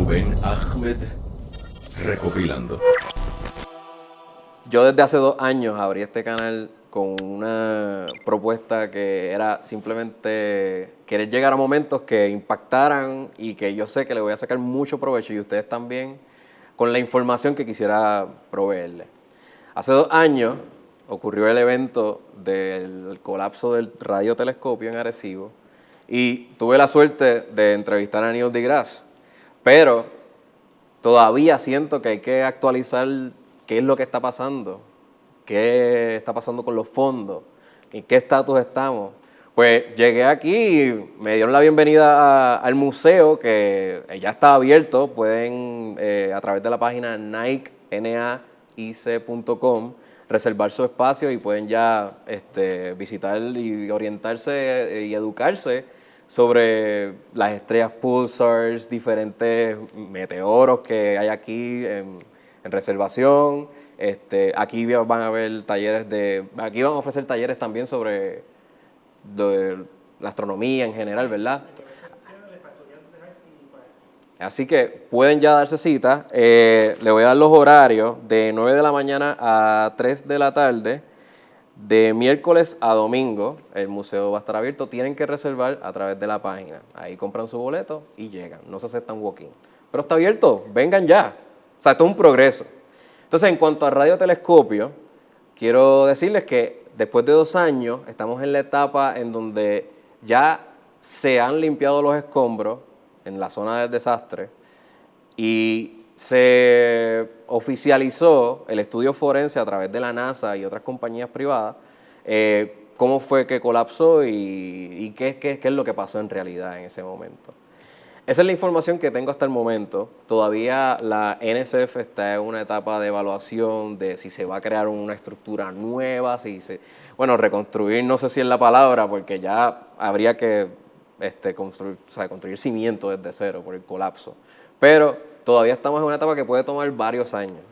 Rubén Ahmed recopilando. Yo desde hace 2 años abrí este canal con una propuesta que era simplemente querer llegar a momentos que impactaran y que yo sé que le voy a sacar mucho provecho y ustedes también con la información que quisiera proveerles. Hace 2 años ocurrió el evento del colapso del radiotelescopio en Arecibo y tuve la suerte de entrevistar a Neil deGrasse, pero todavía siento que hay que actualizar qué es lo que está pasando, qué está pasando con los fondos, en qué estatus estamos. Pues llegué aquí y me dieron la bienvenida al museo, que ya está abierto. Pueden, a través de la página naic.com, reservar su espacio y pueden ya visitar y orientarse y educarse sobre las estrellas pulsars, diferentes meteoros que hay aquí en reservación. Aquí van a haber aquí van a ofrecer talleres también sobre la astronomía en general, ¿verdad? Así que pueden ya darse cita. Le voy a dar los horarios de 9 de la mañana a 3 de la tarde. De miércoles a domingo, el museo va a estar abierto. Tienen que reservar a través de la página. Ahí compran su boleto y llegan. No se aceptan walk-in. Pero está abierto, vengan ya. O sea, esto es un progreso. Entonces, en cuanto a radiotelescopio, quiero decirles que después de 2 años, estamos en la etapa en donde ya se han limpiado los escombros en la zona del desastre y se oficializó el estudio forense a través de la NASA y otras compañías privadas, cómo fue que colapsó y qué es lo que pasó en realidad en ese momento. Esa es la información que tengo hasta el momento. Todavía la NSF está en una etapa de evaluación de si se va a crear una estructura nueva, reconstruir no sé si es la palabra, porque ya habría que construir cimientos desde cero por el colapso. Pero todavía estamos en una etapa que puede tomar varios años.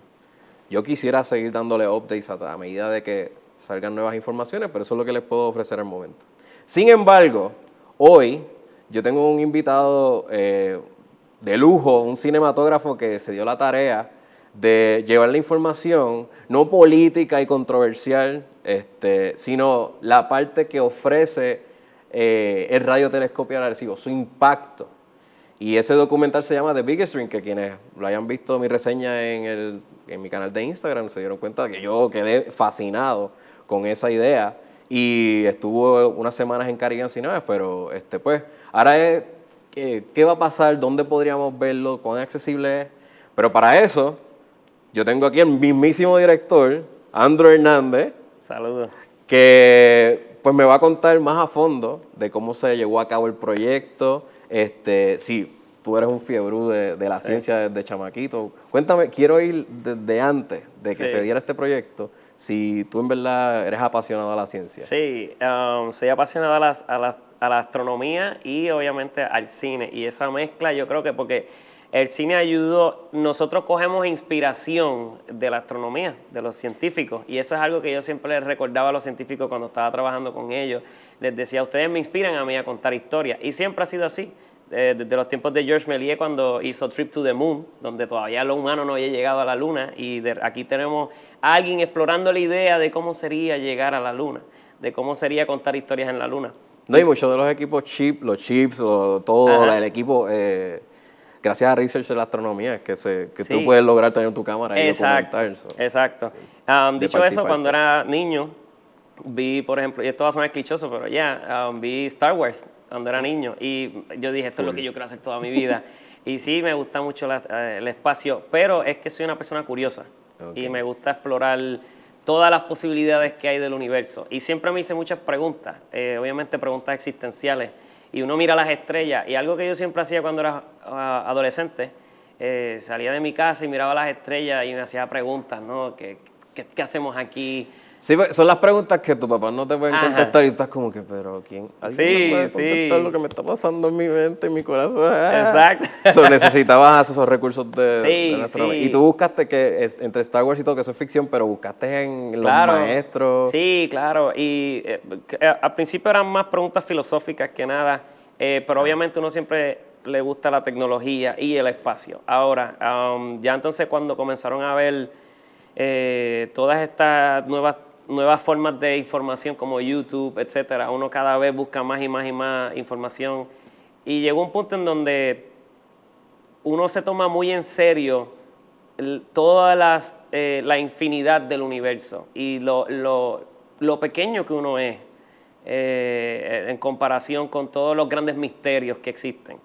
Yo quisiera seguir dándole updates a medida de que salgan nuevas informaciones, pero eso es lo que les puedo ofrecer al momento. Sin embargo, hoy yo tengo un invitado de lujo, un cinematógrafo que se dio la tarea de llevar la información, no política y controversial, sino la parte que ofrece el radiotelescopio al Arecibo, su impacto. Y ese documental se llama The Biggest Dream, que quienes lo hayan visto mi reseña en mi canal de Instagram se dieron cuenta de que yo quedé fascinado con esa idea y estuvo unas semanas en Caribbean Cinemas, pero pues ahora es qué va a pasar, dónde podríamos verlo, cuán accesible es. Pero para eso yo tengo aquí el mismísimo director, Andrew Hernández. Saludos. Que pues me va a contar más a fondo de cómo se llevó a cabo el proyecto. Sí, tú eres un fiebrú de la ciencia desde chamaquito. Cuéntame, quiero ir desde antes de que se diera este proyecto, si tú en verdad eres apasionado a la ciencia. Sí, soy apasionado a la astronomía y obviamente al cine. Y esa mezcla yo creo que porque el cine ayudó, nosotros cogemos inspiración de la astronomía, de los científicos. Y eso es algo que yo siempre les recordaba a los científicos cuando estaba trabajando con ellos. Les decía, ustedes me inspiran a mí a contar historias. Y siempre ha sido así. Desde los tiempos de Georges Méliès cuando hizo Trip to the Moon, donde todavía lo humano no había llegado a la Luna. Y aquí tenemos a alguien explorando la idea de cómo sería llegar a la Luna, de cómo sería contar historias en la Luna. No, y muchos de los equipos los chips, todo el equipo... gracias a research de la astronomía, que tú puedes lograr tener tu cámara y documentar eso. Exacto. Dicho eso, cuando era niño, vi, por ejemplo, y esto va a sonar clichoso, pero vi Star Wars cuando era niño. Y yo dije, esto es lo que yo quiero hacer toda mi vida. Y sí, me gusta mucho el espacio, pero es que soy una persona curiosa. Y me gusta explorar todas las posibilidades que hay del universo. Y siempre me hice muchas preguntas, obviamente preguntas existenciales. Y uno mira las estrellas, y algo que yo siempre hacía cuando era adolescente, salía de mi casa y miraba las estrellas y me hacía preguntas, ¿no? ¿Qué hacemos aquí? Sí, son las preguntas que tu papá no te pueden contestar y estás como que, pero ¿quién? ¿Alguien me puede contestar lo que me está pasando en mi mente, en mi corazón? Exacto. Necesitabas esos recursos de la astronomía. Sí. Y tú buscaste entre Star Wars y todo, que eso es ficción, pero buscaste en los maestros. Sí, claro. Y al principio eran más preguntas filosóficas que nada, pero obviamente uno siempre le gusta la tecnología y el espacio. Ahora, ya entonces cuando comenzaron a ver todas estas nuevas formas de información como YouTube, etcétera, uno cada vez busca más y más y más información y llegó un punto en donde uno se toma muy en serio toda la infinidad del universo y lo pequeño que uno es en comparación con todos los grandes misterios que existen.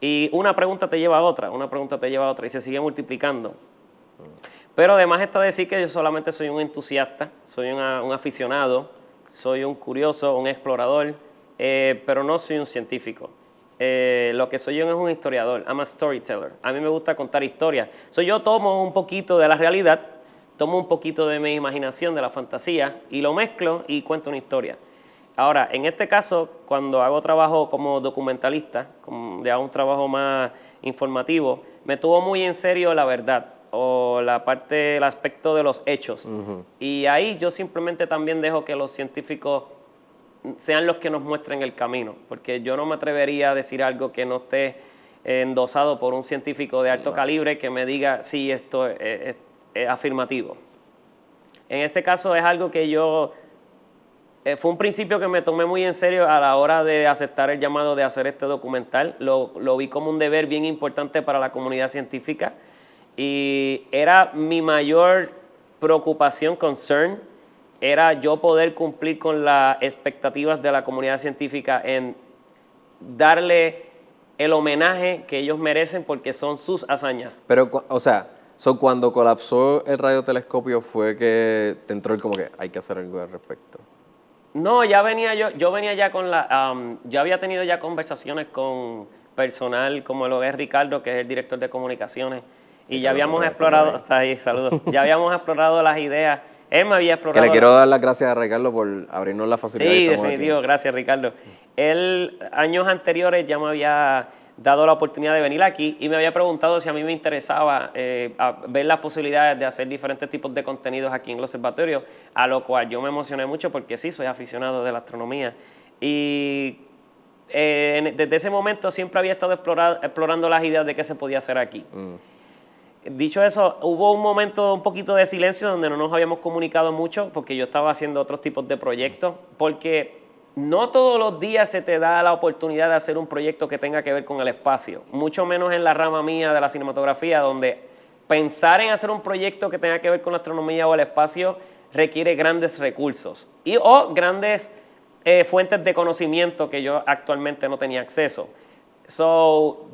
Y una pregunta te lleva a otra, una pregunta te lleva a otra y se sigue multiplicando. Pero además está decir que yo solamente soy un entusiasta, soy un aficionado, soy un curioso, un explorador, pero no soy un científico. Lo que soy yo es un historiador, I'm a storyteller. A mí me gusta contar historias. Yo tomo un poquito de la realidad, tomo un poquito de mi imaginación, de la fantasía, y lo mezclo y cuento una historia. Ahora, en este caso, cuando hago trabajo como documentalista, hago un trabajo más informativo, me tomo muy en serio la verdad o el aspecto de los hechos. Uh-huh. Y ahí yo simplemente también dejo que los científicos sean los que nos muestren el camino, porque yo no me atrevería a decir algo que no esté endosado por un científico de alto calibre que me diga si esto es afirmativo. En este caso es algo que yo... fue un principio que me tomé muy en serio a la hora de aceptar el llamado de hacer este documental. Lo vi como un deber bien importante para la comunidad científica y era mi mayor preocupación, concern, era yo poder cumplir con las expectativas de la comunidad científica en darle el homenaje que ellos merecen porque son sus hazañas. Pero, o sea, cuando colapsó el radiotelescopio fue que te entró el como que hay que hacer algo al respecto. No, yo venía ya con yo había tenido ya conversaciones con personal como lo es Ricardo, que es el director de comunicaciones, y ya habíamos explorado, hasta ahí, saludos, ya habíamos explorado las ideas, él me había explorado. Que le quiero dar las gracias a Ricardo por abrirnos la facilidad. Sí, definitivo, gracias Ricardo. Él, años anteriores, ya me había dado la oportunidad de venir aquí y me había preguntado si a mí me interesaba ver las posibilidades de hacer diferentes tipos de contenidos aquí en el observatorio, a lo cual yo me emocioné mucho porque sí, soy aficionado de la astronomía. Y desde ese momento siempre había estado explorando las ideas de qué se podía hacer aquí. Dicho eso, hubo un momento un poquito de silencio donde no nos habíamos comunicado mucho porque yo estaba haciendo otros tipos de proyectos, porque no todos los días se te da la oportunidad de hacer un proyecto que tenga que ver con el espacio, mucho menos en la rama mía de la cinematografía, donde pensar en hacer un proyecto que tenga que ver con la astronomía o el espacio requiere grandes recursos o grandes fuentes de conocimiento que yo actualmente no tenía acceso.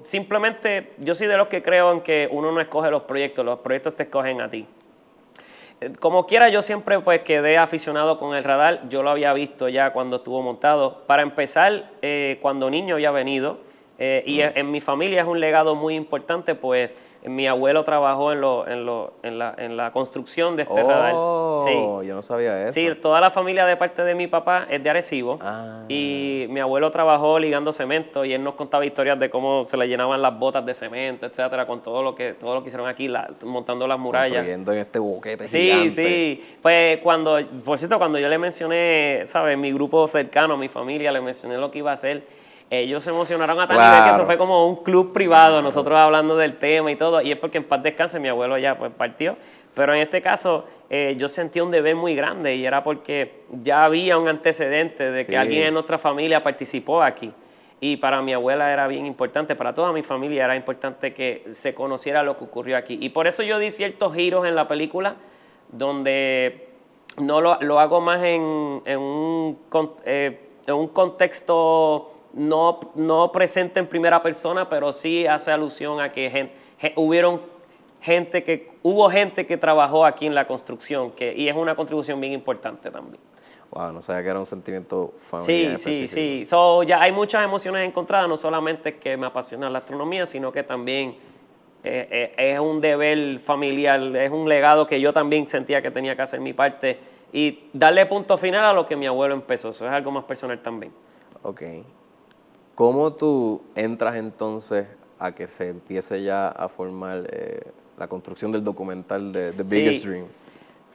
Simplemente yo soy de los que creo en que uno no escoge los proyectos te escogen a ti. Como quiera, yo siempre pues quedé aficionado con el radar. Yo lo había visto ya cuando estuvo montado. Para empezar, cuando niño había venido, y en mi familia es un legado muy importante, pues mi abuelo trabajó en la construcción de este radar. Sí. Yo no sabía eso. Sí, toda la familia de parte de mi papá es de Arecibo. Y mi abuelo trabajó ligando cemento y él nos contaba historias de cómo se le llenaban las botas de cemento, etcétera, con todo lo que hicieron aquí, montando las murallas. Construyendo en este boquete gigante. Sí. Pues por cierto, cuando yo le mencioné, ¿sabes? Mi grupo cercano, mi familia, le mencioné lo que iba a hacer. Ellos se emocionaron a tal nivel que eso fue como un club privado, nosotros hablando del tema y todo, y es porque en paz descanse mi abuelo ya pues partió, pero en este caso yo sentí un deber muy grande y era porque ya había un antecedente de que alguien en nuestra familia participó aquí y para mi abuela era bien importante, para toda mi familia era importante que se conociera lo que ocurrió aquí y por eso yo di ciertos giros en la película donde no lo hago más en un contexto no presente en primera persona, pero sí hace alusión a que hubo gente que trabajó aquí en la construcción, y es una contribución bien importante también. Wow, no sabía que era un sentimiento familiar. Sí. Ya hay muchas emociones encontradas, no solamente que me apasiona la astronomía, sino que también es un deber familiar, es un legado que yo también sentía que tenía que hacer mi parte y darle punto final a lo que mi abuelo empezó. Eso es algo más personal también. Ok. ¿Cómo tú entras entonces a que se empiece ya a formar la construcción del documental de The Biggest Dream?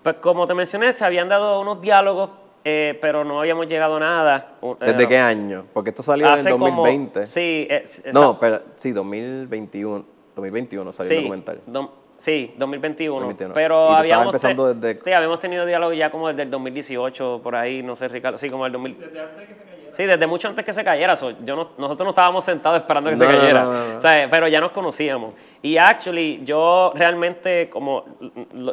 Pues como te mencioné, se habían dado unos diálogos pero no habíamos llegado a nada. ¿Desde qué año? Porque esto salió en 2020. Sí, no, pero sí, 2021. 2021 salió el documental. Sí, 2021. 2021. Pero ¿Y tú estabas empezando desde...? Sí, habíamos tenido diálogo ya como desde el 2018, por ahí, no sé, Ricardo. Sí, como el 2000. Desde antes de que se cayera. Sí, desde mucho antes que se cayera. Nosotros no estábamos sentados esperando que se cayera. No. O sea, pero ya nos conocíamos. Y actually, yo realmente,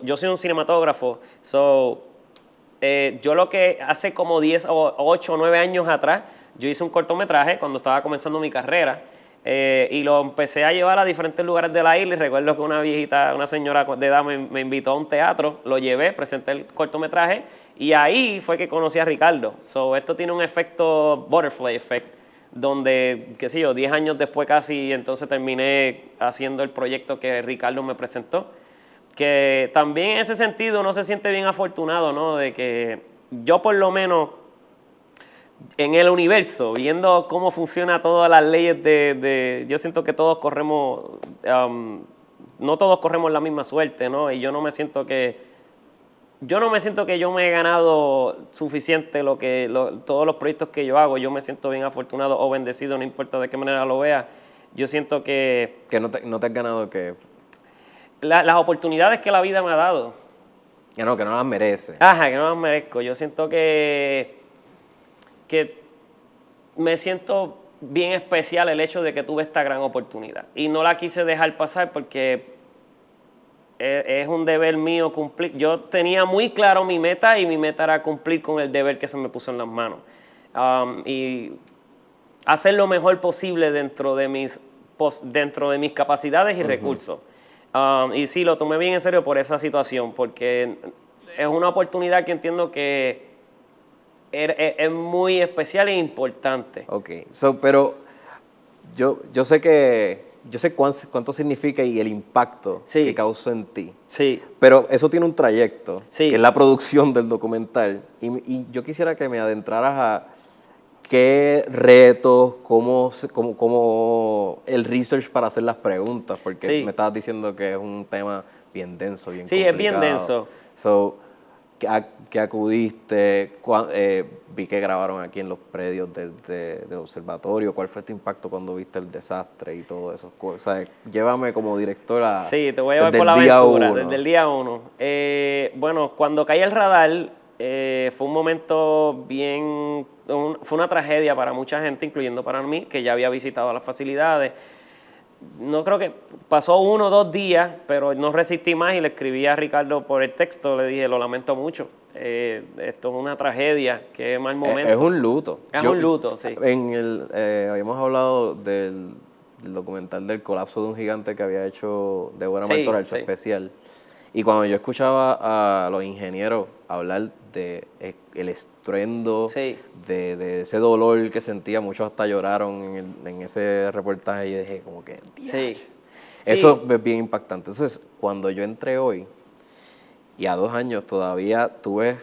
yo soy un cinematógrafo, yo lo que hace como 10 o 8 o 9 años atrás, yo hice un cortometraje cuando estaba comenzando mi carrera. Y lo empecé a llevar a diferentes lugares de la isla y recuerdo que una señora de edad me invitó a un teatro, lo llevé, presenté el cortometraje y ahí fue que conocí a Ricardo. Esto tiene un efecto butterfly effect, donde, qué sé yo, 10 años después casi, entonces terminé haciendo el proyecto que Ricardo me presentó. Que también en ese sentido uno se siente bien afortunado, ¿no? De que yo por lo menos en el universo, viendo cómo funcionan todas las leyes yo siento que todos corremos, no todos corremos la misma suerte, ¿no? Y yo no me siento que yo me he ganado suficiente todos los proyectos que yo hago. Yo me siento bien afortunado o bendecido, no importa de qué manera lo vea. Yo siento que... ¿Que no te has ganado qué? Las oportunidades que la vida me ha dado. Que no las merece. Ajá, que no las merezco. Yo siento que me siento bien especial el hecho de que tuve esta gran oportunidad. Y no la quise dejar pasar porque es un deber mío cumplir. Yo tenía muy claro mi meta y mi meta era cumplir con el deber que se me puso en las manos. Y hacer lo mejor posible dentro de mis capacidades y recursos. Y sí, lo tomé bien en serio por esa situación, porque es una oportunidad que entiendo que es muy especial e importante. Ok, pero yo sé cuánto significa y el impacto que causó en ti. Sí. Pero eso tiene un trayecto, que es la producción del documental. Y yo quisiera que me adentraras a qué retos, cómo el research para hacer las preguntas, porque me estabas diciendo que es un tema bien denso, bien complicado. Sí, es bien denso. ¿Qué acudiste? Vi que grabaron aquí en los predios del observatorio. ¿Cuál fue tu impacto cuando viste el desastre y todo eso? O sea, llévame como directora. Sí, te voy a llevar por la aventura, desde el día 1. Bueno, cuando caí el radar, fue un momento fue una tragedia para mucha gente, incluyendo para mí, que ya había visitado las facilidades. No creo que pasó 1 o 2 días, pero no resistí más y le escribí a Ricardo por el texto, le dije, lo lamento mucho, esto es una tragedia, qué mal momento. Es un luto. Un luto, sí. Habíamos hablado del documental del colapso de un gigante que había hecho Deborah Martorell, su especial. Y cuando yo escuchaba a los ingenieros hablar de el estruendo, de ese dolor que sentía, muchos hasta lloraron en ese reportaje, y yo dije como que, eso es bien impactante. Entonces, cuando yo entré hoy, y a 2 años todavía tú ves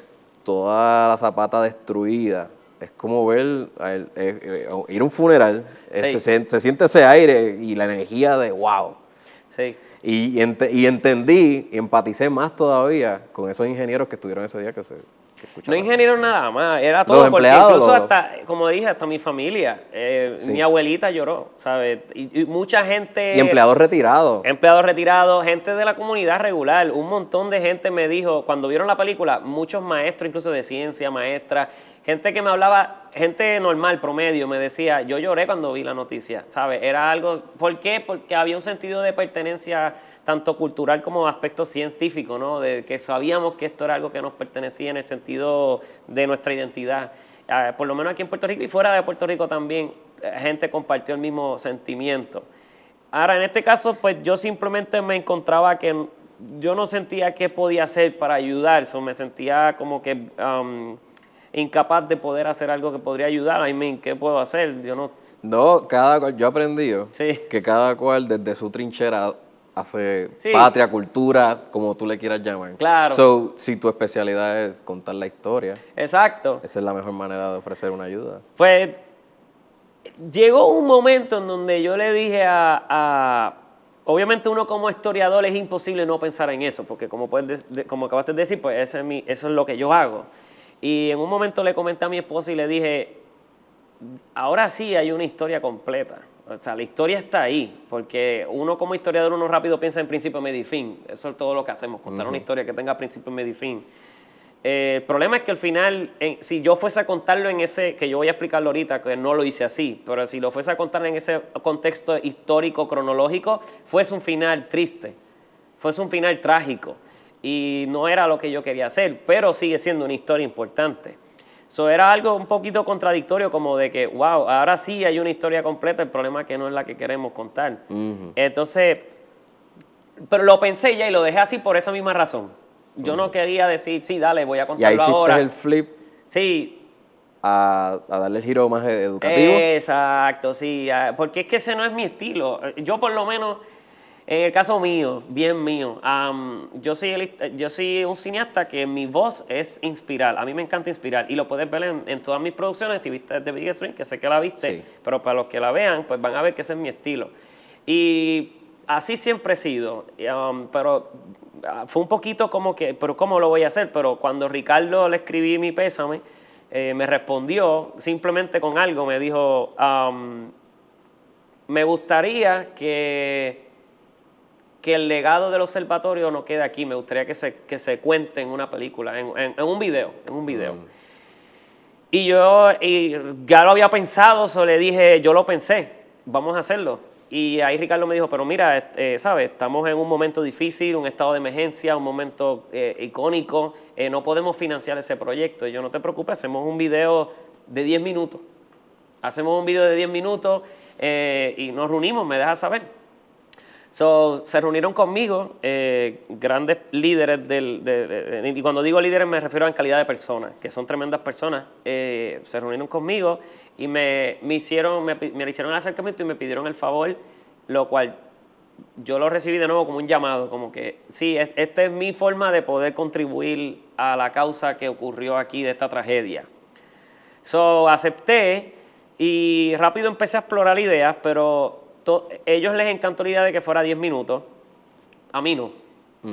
toda la zapata destruida, es como ver, ir a un funeral, se siente ese aire y la energía de wow. Sí. Y entendí y empaticé más todavía con esos ingenieros que estuvieron ese día que escucharon. No ingenieros nada más, era todo, porque incluso hasta, como dije, hasta mi familia, mi abuelita lloró, ¿sabes? Y mucha gente... Y empleados retirados. Empleados retirados, gente de la comunidad regular, un montón de gente me dijo, cuando vieron la película, muchos maestros incluso de ciencia, maestras, gente que me hablaba, gente normal, promedio, me decía, yo lloré cuando vi la noticia, ¿sabes? Era algo, ¿por qué? Porque había un sentido de pertenencia tanto cultural como aspecto científico, ¿no? De que sabíamos que esto era algo que nos pertenecía en el sentido de nuestra identidad. Por lo menos aquí en Puerto Rico y fuera de Puerto Rico también, gente compartió el mismo sentimiento. Ahora, en este caso, pues yo simplemente me encontraba que yo no sentía qué podía hacer para ayudar, me sentía como que... incapaz de poder hacer algo que podría ayudar. ¿Qué puedo hacer? Yo no... No, yo he aprendido que cada cual desde su trinchera hace patria, cultura, como tú le quieras llamar. Claro. Si tu especialidad es contar la historia. Exacto. Esa es la mejor manera de ofrecer una ayuda. Pues llegó un momento en donde yo le dije obviamente uno como historiador es imposible no pensar en eso, porque como acabaste de decir, pues eso es lo que yo hago. Y en un momento le comenté a mi esposa y le dije, ahora sí hay una historia completa. O sea, la historia está ahí, porque uno como historiador, uno rápido piensa en principio, medio y fin. Eso es todo lo que hacemos, contar una historia que tenga principio, medio y fin. El problema es que al final, si yo fuese a contarlo en ese, que yo voy a explicarlo ahorita, que no lo hice así, pero si lo fuese a contar en ese contexto histórico, cronológico, fuese un final triste, fuese un final trágico, y no era lo que yo quería hacer, pero sigue siendo una historia importante. So, era algo un poquito contradictorio, como de que, wow, ahora sí hay una historia completa, el problema es que no es la que queremos contar. Entonces, pero lo pensé ya y lo dejé así por esa misma razón. Yo no quería decir, sí, dale, voy a contarlo ahora. Y ahí hiciste el flip Sí. a darle el giro más educativo. Exacto, sí, porque es que ese no es mi estilo. Yo por lo menos, en el caso mío, bien mío, yo soy un cineasta que mi voz es inspirar. A mí me encanta inspirar y lo puedes ver en todas mis producciones. Si viste The Big String, que sé que la viste, Sí. pero para los que la vean, pues van a ver que ese es mi estilo. Y así siempre he sido, pero fue un poquito como que, pero ¿cómo lo voy a hacer? Pero cuando Ricardo le escribí mi pésame, me respondió simplemente con algo, me dijo, me gustaría que el legado del observatorio no quede aquí, me gustaría que se cuente en una película, en un video. Y yo ya lo había pensado, le dije, yo lo pensé, vamos a hacerlo. Y ahí Ricardo me dijo, pero mira, ¿sabes? Estamos en un momento difícil, un estado de emergencia, un momento icónico, no podemos financiar ese proyecto. Y yo, no te preocupes, hacemos un video de 10 minutos. Hacemos un video de 10 minutos y nos reunimos, me dejas saber. Se reunieron conmigo grandes líderes y cuando digo líderes me refiero a en calidad de personas, que son tremendas personas. Se reunieron conmigo y me hicieron el acercamiento y me pidieron el favor, lo cual yo lo recibí de nuevo como un llamado, como que sí, esta es mi forma de poder contribuir a la causa que ocurrió aquí de esta tragedia. Acepté y rápido empecé a explorar ideas, pero ellos les encantó la idea de que fuera 10 minutos, a mí no.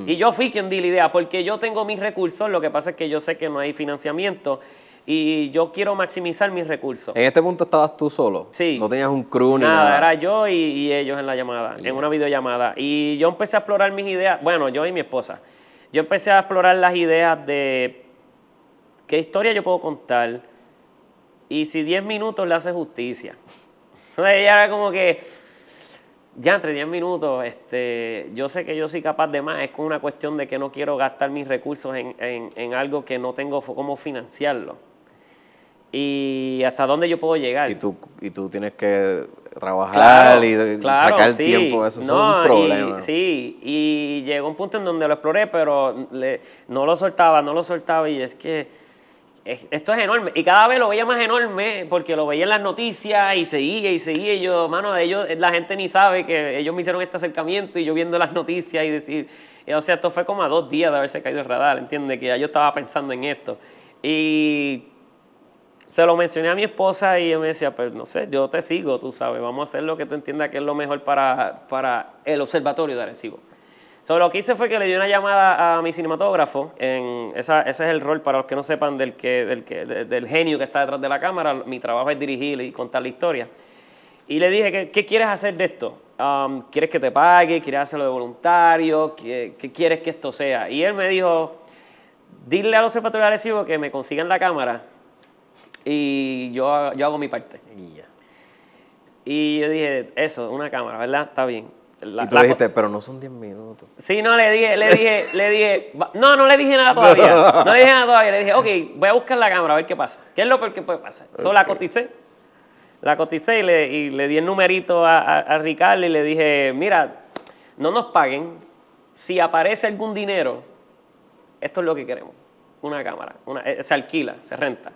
Y yo fui quien di la idea, porque yo tengo mis recursos, lo que pasa es que yo sé que no hay financiamiento y yo quiero maximizar mis recursos. En este punto estabas tú solo. Sí. No tenías un crew ni nada. Era yo y ellos en la llamada, en una videollamada. Y yo empecé a explorar mis ideas, bueno, yo y mi esposa. Yo empecé a explorar las ideas de qué historia yo puedo contar y si 10 minutos le hace justicia. Entonces ella era como que, ya entre 10 minutos, yo sé que yo soy capaz de más, es como una cuestión de que no quiero gastar mis recursos en algo que no tengo cómo financiarlo. Y hasta dónde yo puedo llegar. Y tú tienes que trabajar y sacar sí. Tiempo, eso es un problema. Sí, y llegó un punto en donde lo exploré, pero no lo soltaba y es que esto es enorme. Y cada vez lo veía más enorme porque lo veía en las noticias y seguía y yo, mano, la gente ni sabe que ellos me hicieron este acercamiento y yo viendo las noticias y decir, o sea, esto fue como a 2 días de haberse caído el radar, ¿entiendes? Que ya yo estaba pensando en esto. Y se lo mencioné a mi esposa y ella me decía, pues no sé, yo te sigo, tú sabes, vamos a hacer lo que tú entiendas que es lo mejor para el observatorio de Arecibo. Lo que hice fue que le di una llamada a mi cinematógrafo, ese es el rol, para los que no sepan, del genio que está detrás de la cámara. Mi trabajo es dirigir y contar la historia. Y le dije, ¿qué quieres hacer de esto? ¿Quieres que te pague? ¿Quieres hacerlo de voluntario? ¿Qué quieres que esto sea? Y él me dijo, dile al observatorio de Arecibo que me consigan la cámara y yo hago mi parte. Y yo dije, eso, una cámara, ¿verdad? Está bien. Y tú dijiste, pero no son 10 minutos. Sí, no, le dije, no le dije nada todavía. Le dije, ok, voy a buscar la cámara a ver qué pasa. ¿Qué es lo peor que puede pasar? Okay. La coticé y le di el numerito a Ricardo y le dije, mira, no nos paguen. Si aparece algún dinero, esto es lo que queremos. Una cámara. Se alquila, se renta.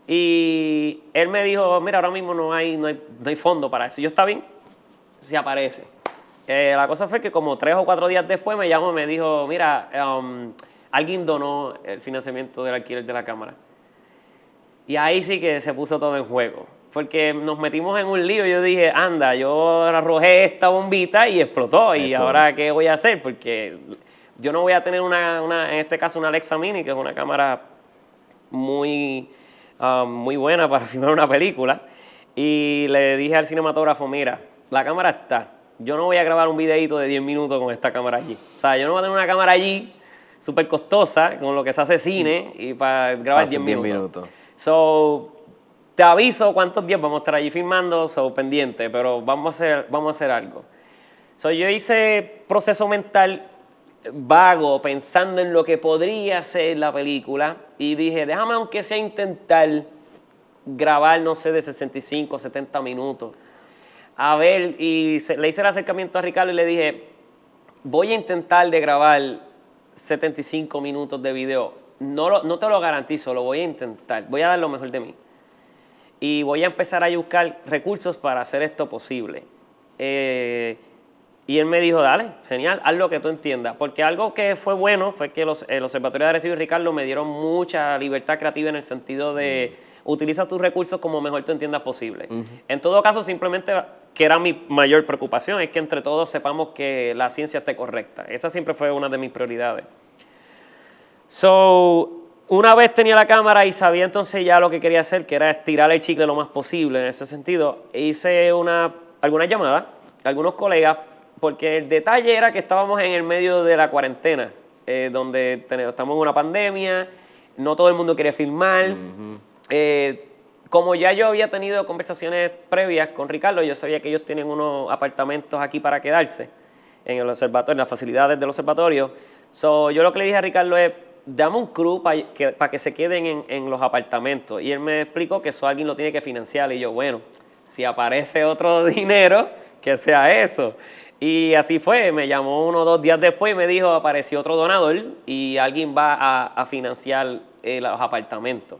Y él me dijo, mira, ahora mismo no hay fondo para eso. Yo, está bien, si aparece. La cosa fue que como 3 o 4 días después me llamó y me dijo, mira, alguien donó el financiamiento del alquiler de la cámara. Y ahí sí que se puso todo en juego. Porque nos metimos en un lío. Yo dije, anda, yo arrojé esta bombita y explotó. ¿Y ahora qué voy a hacer? Porque yo no voy a tener en este caso una Alexa Mini, que es una cámara muy, muy buena para filmar una película. Y le dije al cinematógrafo, mira, la cámara está. Yo no voy a grabar un videíto de 10 minutos con esta cámara allí. O sea, yo no voy a tener una cámara allí súper costosa, con lo que se hace cine, y para grabar 10 minutos. So, te aviso cuántos días vamos a estar allí filmando, pendiente, pero vamos a hacer algo. So, yo hice proceso mental vago, pensando en lo que podría ser la película, y dije, déjame aunque sea intentar grabar, no sé, de 65, 70 minutos. A ver, y le hice el acercamiento a Ricardo y le dije, voy a intentar de grabar 75 minutos de video. No te lo garantizo, lo voy a intentar. Voy a dar lo mejor de mí. Y voy a empezar a buscar recursos para hacer esto posible. Y él me dijo, dale, genial, haz lo que tú entiendas. Porque algo que fue bueno fue que el Observatorio de Arecibo y Ricardo me dieron mucha libertad creativa en el sentido de utiliza tus recursos como mejor tú entiendas posible. En todo caso, simplemente, que era mi mayor preocupación, es que entre todos sepamos que la ciencia esté correcta. Esa siempre fue una de mis prioridades. So, una vez tenía la cámara y sabía entonces ya lo que quería hacer, que era estirar el chicle lo más posible en ese sentido, hice algunas llamadas a algunos colegas, porque el detalle era que estábamos en el medio de la cuarentena, donde estamos en una pandemia, no todo el mundo quería filmar. Como ya yo había tenido conversaciones previas con Ricardo, yo sabía que ellos tienen unos apartamentos aquí para quedarse en el observatorio, en las facilidades del observatorio. So, yo lo que le dije a Ricardo es, dame un crew para que se queden en los apartamentos. Y él me explicó que eso alguien lo tiene que financiar. Y yo, bueno, si aparece otro dinero, que sea eso. Y así fue, me llamó 1 o 2 días después y me dijo, apareció otro donador y alguien va a financiar los apartamentos.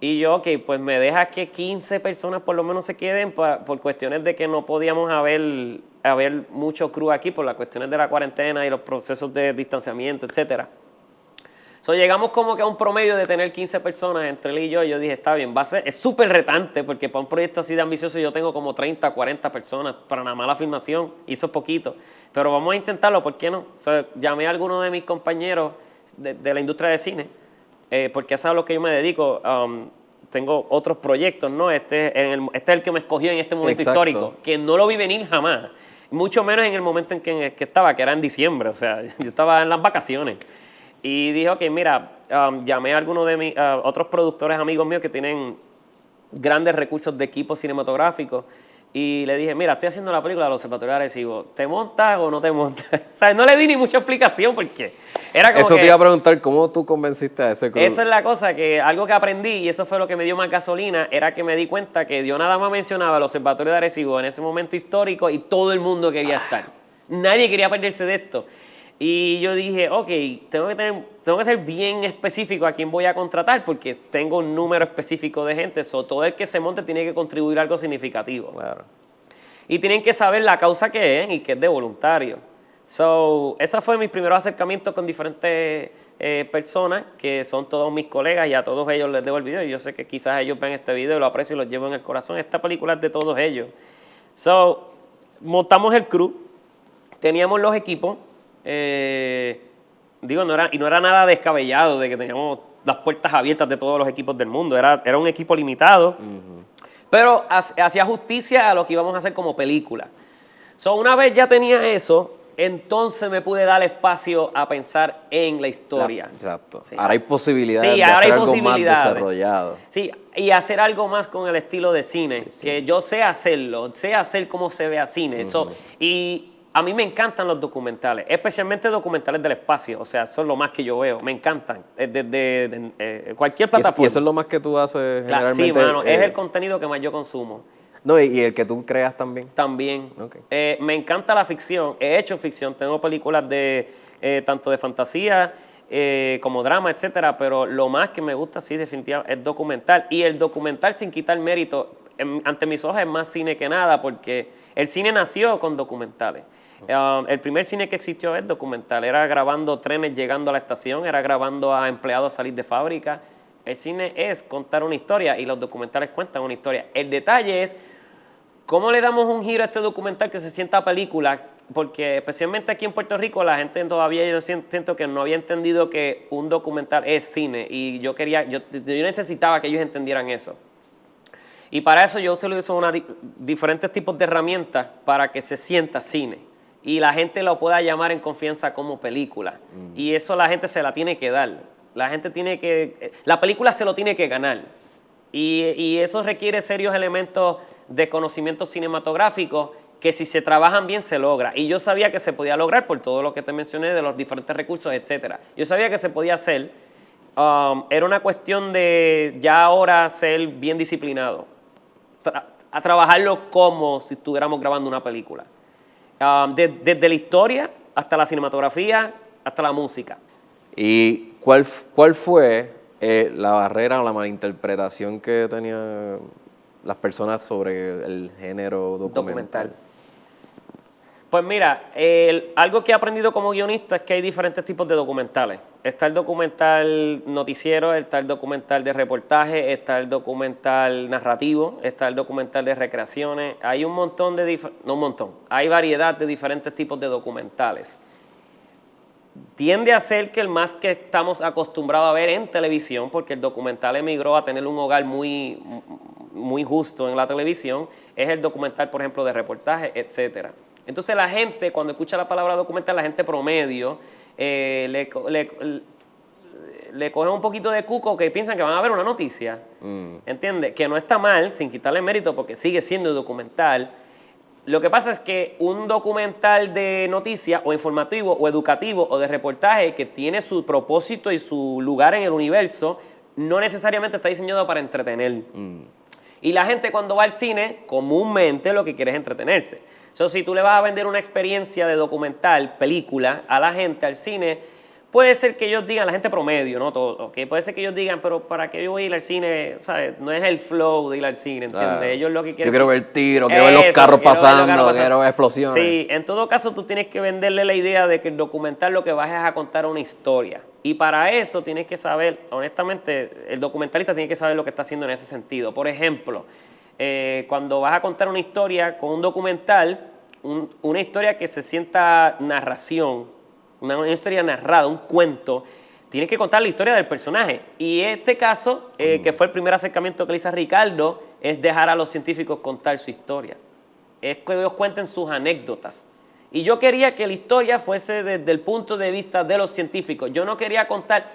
Y yo, ok, pues me deja que 15 personas por lo menos se queden por cuestiones de que no podíamos haber mucho crew aquí por las cuestiones de la cuarentena y los procesos de distanciamiento, etcétera. So, llegamos como que a un promedio de tener 15 personas entre él y yo. Y yo dije, está bien, es súper retante porque para un proyecto así de ambicioso yo tengo como 30, 40 personas para nada más la filmación. Hizo poquito. Pero vamos a intentarlo, ¿por qué no? So, llamé a algunos de mis compañeros de la industria de cine, porque eso es a lo que yo me dedico. Tengo otros proyectos, ¿no? Este es el que me escogió en este momento histórico, que no lo vi venir jamás. Mucho menos en el momento en que estaba, que era en diciembre. O sea, yo estaba en las vacaciones. Y dije, ok, mira, llamé a algunos de mis otros productores amigos míos que tienen grandes recursos de equipo cinematográfico y le dije, mira, estoy haciendo la película del Observatorio de Arecibo, ¿te montas o no te montas? O sea, no le di ni mucha explicación porque era como eso te iba a preguntar, ¿cómo tú convenciste a ese crew? Esa es la cosa, que algo que aprendí, y eso fue lo que me dio más gasolina, era que me di cuenta que yo nada más mencionaba el Observatorio de Arecibo en ese momento histórico y todo el mundo quería estar. Nadie quería perderse de esto. Y yo dije, ok, tengo que ser bien específico a quién voy a contratar porque tengo un número específico de gente. So, todo el que se monte tiene que contribuir algo significativo. Claro. Y tienen que saber la causa que es y que es de voluntario. So, ese fue mi primer acercamiento con diferentes personas que son todos mis colegas y a todos ellos les debo el video. Y yo sé que quizás ellos ven este video y lo aprecio y lo llevo en el corazón. Esta película es de todos ellos. So, montamos el crew, teníamos los equipos. No era nada descabellado de que teníamos las puertas abiertas de todos los equipos del mundo, era un equipo limitado, pero hacía justicia a lo que íbamos a hacer como película. So, una vez ya tenía eso, entonces me pude dar espacio a pensar en la historia. Exacto. Sí. Ahora hay posibilidades de hacer algo más desarrollado. Sí, y hacer algo más con el estilo de cine, que yo sé hacerlo, sé hacer cómo se ve a cine. Y a mí me encantan los documentales, especialmente documentales del espacio. O sea, eso es lo más que yo veo. Me encantan. Desde cualquier plataforma. Y eso es lo más que tú haces generalmente. Sí, mano. Es el contenido que más yo consumo. No, y el que tú creas también. También. Okay. Me encanta la ficción. He hecho ficción. Tengo películas tanto de fantasía como drama, etcétera. Pero lo más que me gusta, sí, definitivamente, es documental. Y el documental, sin quitar mérito, ante mis ojos es más cine que nada, porque el cine nació con documentales. El primer cine que existió es documental. Era grabando trenes llegando a la estación, era grabando a empleados salir de fábrica. El cine es contar una historia y los documentales cuentan una historia. El detalle es cómo le damos un giro a este documental que se sienta película porque especialmente aquí en Puerto Rico la gente todavía, yo siento que no había entendido que un documental es cine, y yo necesitaba que ellos entendieran eso. Y para eso yo se lo uso diferentes tipos de herramientas para que se sienta cine y la gente lo pueda llamar en confianza como película. Y eso la gente se la tiene que dar. La película se lo tiene que ganar. Y eso requiere serios elementos de conocimiento cinematográfico que si se trabajan bien se logra. Y yo sabía que se podía lograr por todo lo que te mencioné de los diferentes recursos, etcétera. Yo sabía que se podía hacer. Era una cuestión de ya ahora ser bien disciplinado. A trabajarlo como si estuviéramos grabando una película. Desde la historia hasta la cinematografía, hasta la música. ¿Y cuál fue la barrera o la malinterpretación que tenían las personas sobre el género documental? Pues mira, algo que he aprendido como guionista es que hay diferentes tipos de documentales. Está el documental noticiero, está el documental de reportaje, está el documental narrativo, está el documental de recreaciones. Hay un montón hay variedad de diferentes tipos de documentales. Tiende a ser que el más que estamos acostumbrados a ver en televisión, porque el documental emigró a tener un hogar muy, muy justo en la televisión, es el documental, por ejemplo, de reportaje, etcétera. Entonces la gente, cuando escucha la palabra documental, la gente promedio le coge un poquito de cuco, que piensan que van a ver una noticia. ¿Entiendes? Que no está mal, sin quitarle mérito, porque sigue siendo documental. Lo que pasa es que un documental de noticia o informativo o educativo o de reportaje que tiene su propósito y su lugar en el universo, no necesariamente está diseñado para entretener. Y la gente cuando va al cine, comúnmente lo que quiere es entretenerse. Si tú le vas a vender una experiencia de documental, película, a la gente, al cine, puede ser que ellos digan, la gente promedio, no todo, ¿okay? Puede ser que ellos digan, pero ¿para qué yo voy a ir al cine? ¿Sabes? No es el flow de ir al cine, ¿entiendes? Ellos lo que quieren... Yo quiero ver tiros, quiero ver los carros pasando, quiero ver explosiones. Sí, en todo caso tú tienes que venderle la idea de que el documental lo que vas es a contar una historia. Y para eso tienes que saber, honestamente, el documentalista tiene que saber lo que está haciendo en ese sentido. Por ejemplo, cuando vas a contar una historia con un documental, una historia que se sienta narración, una historia narrada, un cuento, tienes que contar la historia del personaje. Y este caso, que fue el primer acercamiento que le hice a Ricardo, es dejar a los científicos contar su historia. Es que ellos cuenten sus anécdotas. Y yo quería que la historia fuese desde el punto de vista de los científicos. Yo no quería contar...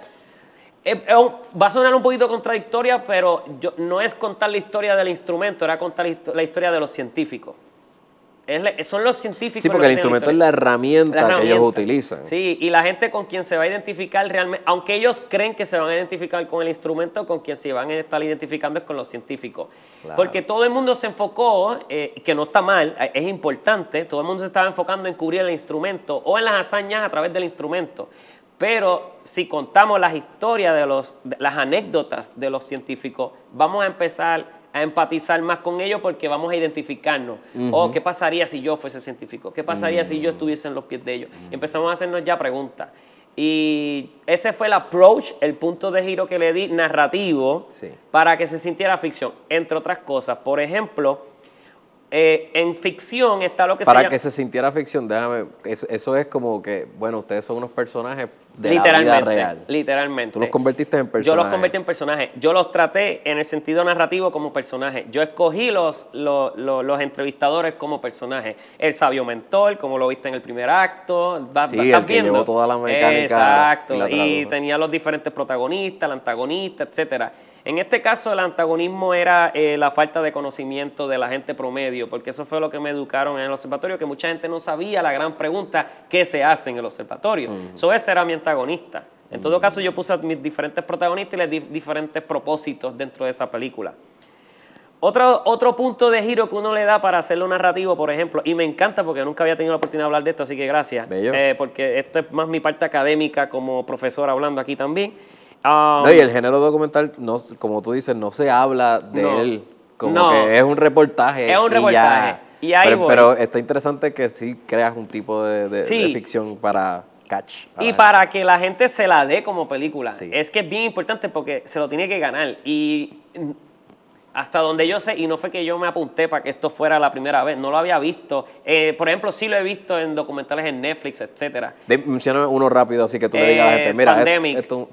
va a sonar un poquito contradictoria, pero no es contar la historia del instrumento, era contar la historia de los científicos. Son los científicos. Sí, porque el instrumento es la herramienta que ellos utilizan. Sí, y la gente con quien se va a identificar realmente, aunque ellos creen que se van a identificar con el instrumento, con quien se van a estar identificando es con los científicos. Claro. Porque todo el mundo se enfocó, que no está mal, es importante, todo el mundo se estaba enfocando en cubrir el instrumento o en las hazañas a través del instrumento. Pero si contamos las historias las anécdotas de los científicos, vamos a empezar a empatizar más con ellos porque vamos a identificarnos. ¿Qué pasaría si yo fuese científico? ¿Qué pasaría si yo estuviese en los pies de ellos? Empezamos a hacernos ya preguntas. Y ese fue el approach, el punto de giro que le di narrativo, para que se sintiera ficción, entre otras cosas. Por ejemplo, en ficción está lo que para que se sintiera ficción, eso es como que, bueno, ustedes son unos personajes de la vida real. Literalmente. Tú los convertiste en personajes. Yo los convertí en personajes. Yo los traté en el sentido narrativo como personajes. Yo escogí los entrevistadores como personajes. El sabio mentor, como lo viste en el primer acto. Sí, el que llevó toda la mecánica. Exacto. Y tenía los diferentes protagonistas, el antagonista, etcétera. En este caso, el antagonismo era la falta de conocimiento de la gente promedio, porque eso fue lo que me educaron en el observatorio, que mucha gente no sabía la gran pregunta, ¿qué se hace en el observatorio? Ese era mi antagonista. En todo caso, yo puse a mis diferentes protagonistas y les di diferentes propósitos dentro de esa película. Otro punto de giro que uno le da para hacerlo narrativo, por ejemplo, y me encanta porque nunca había tenido la oportunidad de hablar de esto, así que gracias, porque esto es más mi parte académica como profesor hablando aquí también. Y el género documental, no, como tú dices, no se habla de él, como que es un reportaje. Es un reportaje. Y ahí pero está interesante que sí creas un tipo de ficción para catch. Y para que la gente se la dé como película. Sí. Es que es bien importante porque se lo tiene que ganar. Y hasta donde yo sé, y no fue que yo me apunté para que esto fuera la primera vez, no lo había visto. Por ejemplo, sí lo he visto en documentales en Netflix, etcétera. Menciona uno rápido, así que tú le digas a la gente, mira,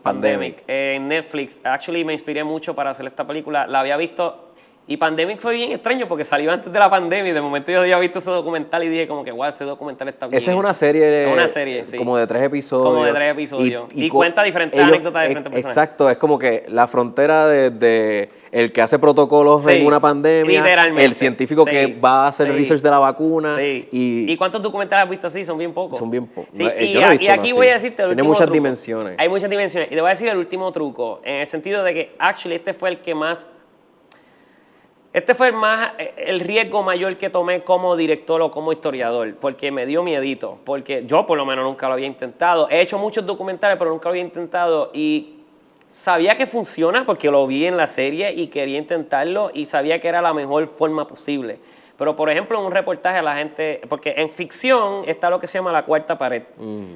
Pandemic. En Netflix. Actually, me inspiré mucho para hacer esta película. La había visto, y Pandemic fue bien extraño porque salió antes de la pandemia, y de momento yo había visto ese documental y dije como que, wow, ese documental está bien. Esa es una serie, sí. Como de 3 episodios. Como de 3 episodios. Y cuenta diferentes anécdotas de diferentes personas. Exacto, es como que la frontera de el que hace protocolos en una pandemia, el científico que va a hacer research de la vacuna. Sí. ¿Y cuántos documentales has visto así? Son bien pocos. Son bien pocos. Sí. Yo no he visto y aquí voy a decirte el Tiene último muchas truco. dimensiones. Hay muchas dimensiones. Y te voy a decir el último truco, en el sentido de que, actually, este fue el riesgo mayor que tomé como director o como historiador, porque me dio miedito, porque yo por lo menos nunca lo había intentado. He hecho muchos documentales, pero nunca lo había intentado, y sabía que funciona porque lo vi en la serie y quería intentarlo y sabía que era la mejor forma posible. Pero, por ejemplo, en un reportaje a la gente... Porque en ficción está lo que se llama la cuarta pared.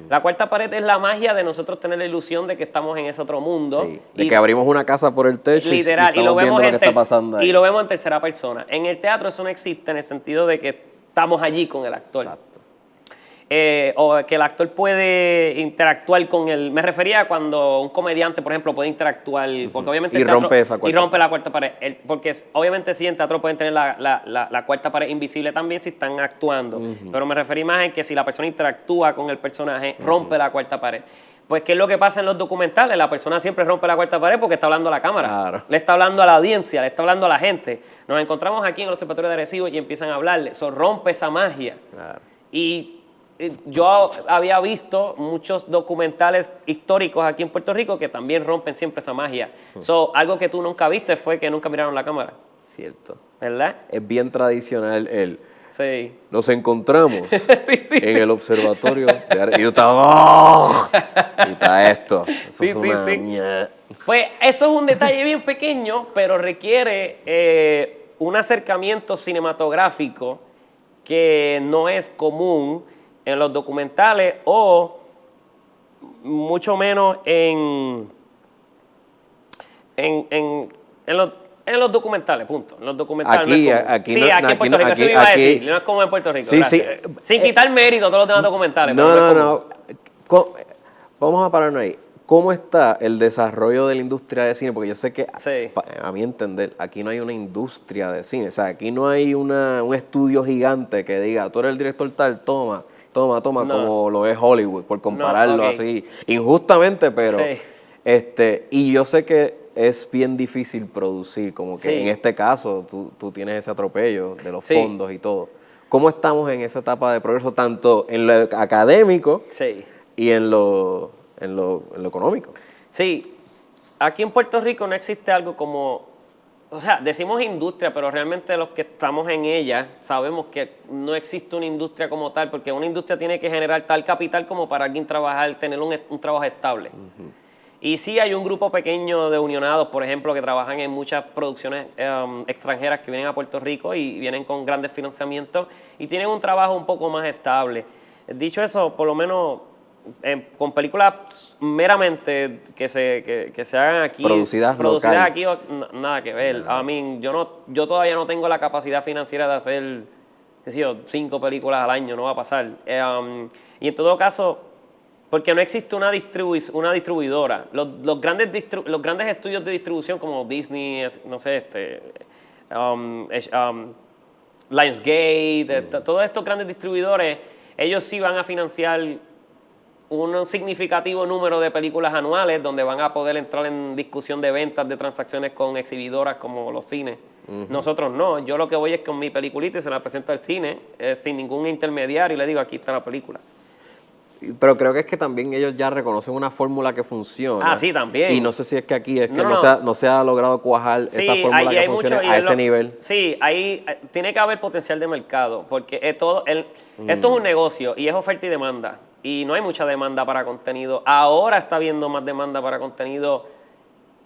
La cuarta pared es la magia de nosotros tener la ilusión de que estamos en ese otro mundo. Sí, de que abrimos una casa por el techo literal, y estamos viendo lo que está pasando ahí. Y lo vemos en tercera persona. En el teatro eso no existe en el sentido de que estamos allí con el actor. Exacto. O que el actor puede interactuar con el... Me refería a cuando un comediante, por ejemplo, puede interactuar, porque obviamente Y el teatro, rompe esa cuarta y rompe la cuarta pared. Porque obviamente sí, en teatro pueden tener la cuarta pared invisible también si están actuando. Pero me referí más en que si la persona interactúa con el personaje, rompe la cuarta pared. Pues, ¿qué es lo que pasa en los documentales? La persona siempre rompe la cuarta pared porque está hablando a la cámara. Claro. Le está hablando a la audiencia, le está hablando a la gente. Nos encontramos aquí en el Observatorio de Arecibo y empiezan a hablarle. Eso rompe esa magia. Claro. Y yo había visto muchos documentales históricos aquí en Puerto Rico que también rompen siempre esa magia. Algo que tú nunca viste fue que nunca miraron la cámara. Cierto. ¿Verdad? Es bien tradicional el... Sí. Nos encontramos en el observatorio y yo estaba... ¡Oh! Y está esto. Eso es una mierda. Pues eso es un detalle bien pequeño, pero requiere un acercamiento cinematográfico que no es común en los documentales o mucho menos en los documentales, punto. En los documentales aquí en Puerto Rico, eso iba a decir, no es como en Puerto Rico. Sí, sí. Sin quitar mérito a todos los demás documentales. No. Vamos a pararnos ahí. ¿Cómo está el desarrollo de la industria de cine? Porque yo sé que, a mi entender, aquí no hay una industria de cine. O sea, aquí no hay un estudio gigante que diga, tú eres el director tal, toma, como lo es Hollywood, por compararlo así. Injustamente, pero... Sí. Y yo sé que es bien difícil producir, como que en este caso tú tienes ese atropello de los fondos y todo. ¿Cómo estamos en esa etapa de progreso, tanto en lo académico y en lo económico? Sí, aquí en Puerto Rico no existe algo como, o sea, decimos industria, pero realmente los que estamos en ella sabemos que no existe una industria como tal, porque una industria tiene que generar tal capital como para alguien trabajar, tener un trabajo estable. Y sí hay un grupo pequeño de unionados, por ejemplo, que trabajan en muchas producciones extranjeras que vienen a Puerto Rico y vienen con grandes financiamientos y tienen un trabajo un poco más estable. Dicho eso, por lo menos con películas meramente que se hagan aquí, producidas aquí, nada que ver. I mean, yo todavía no tengo la capacidad financiera de hacer, qué sé yo, 5 películas al año, no va a pasar. Y en todo caso, porque no existe una distribuidora. Los grandes estudios de distribución como Disney, no sé, Lionsgate, todos estos grandes distribuidores, ellos sí van a financiar un significativo número de películas anuales donde van a poder entrar en discusión de ventas, de transacciones con exhibidoras como los cines. Nosotros no. Yo lo que voy es con mi peliculita y se la presento al cine sin ningún intermediario y le digo, aquí está la película. Pero creo que es que también ellos ya reconocen una fórmula que funciona. Ah, sí, también. Y no sé si es que aquí es que no se ha logrado cuajar esa fórmula que funcione a ese nivel. Sí, ahí tiene que haber potencial de mercado, porque esto es un negocio y es oferta y demanda. Y no hay mucha demanda para contenido. Ahora está habiendo más demanda para contenido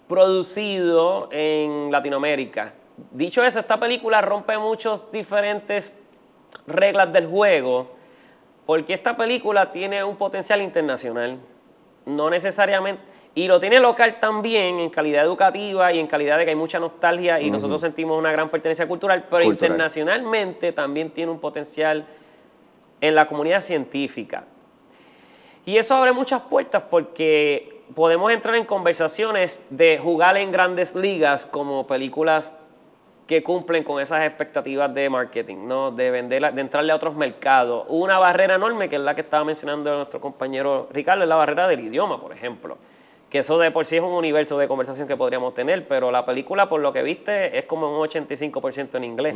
producido en Latinoamérica. Dicho eso, esta película rompe muchas diferentes reglas del juego, porque esta película tiene un potencial internacional. No necesariamente... Y lo tiene local también en calidad educativa y en calidad de que hay mucha nostalgia y nosotros sentimos una gran pertenencia cultural, pero internacionalmente también tiene un potencial en la comunidad científica. Y eso abre muchas puertas porque podemos entrar en conversaciones de jugar en grandes ligas como películas que cumplen con esas expectativas de marketing, ¿no? De venderla, de entrarle a otros mercados. Una barrera enorme, que es la que estaba mencionando nuestro compañero Ricardo, es la barrera del idioma, por ejemplo. Que eso de por sí es un universo de conversación que podríamos tener, pero la película, por lo que viste, es como un 85% en inglés.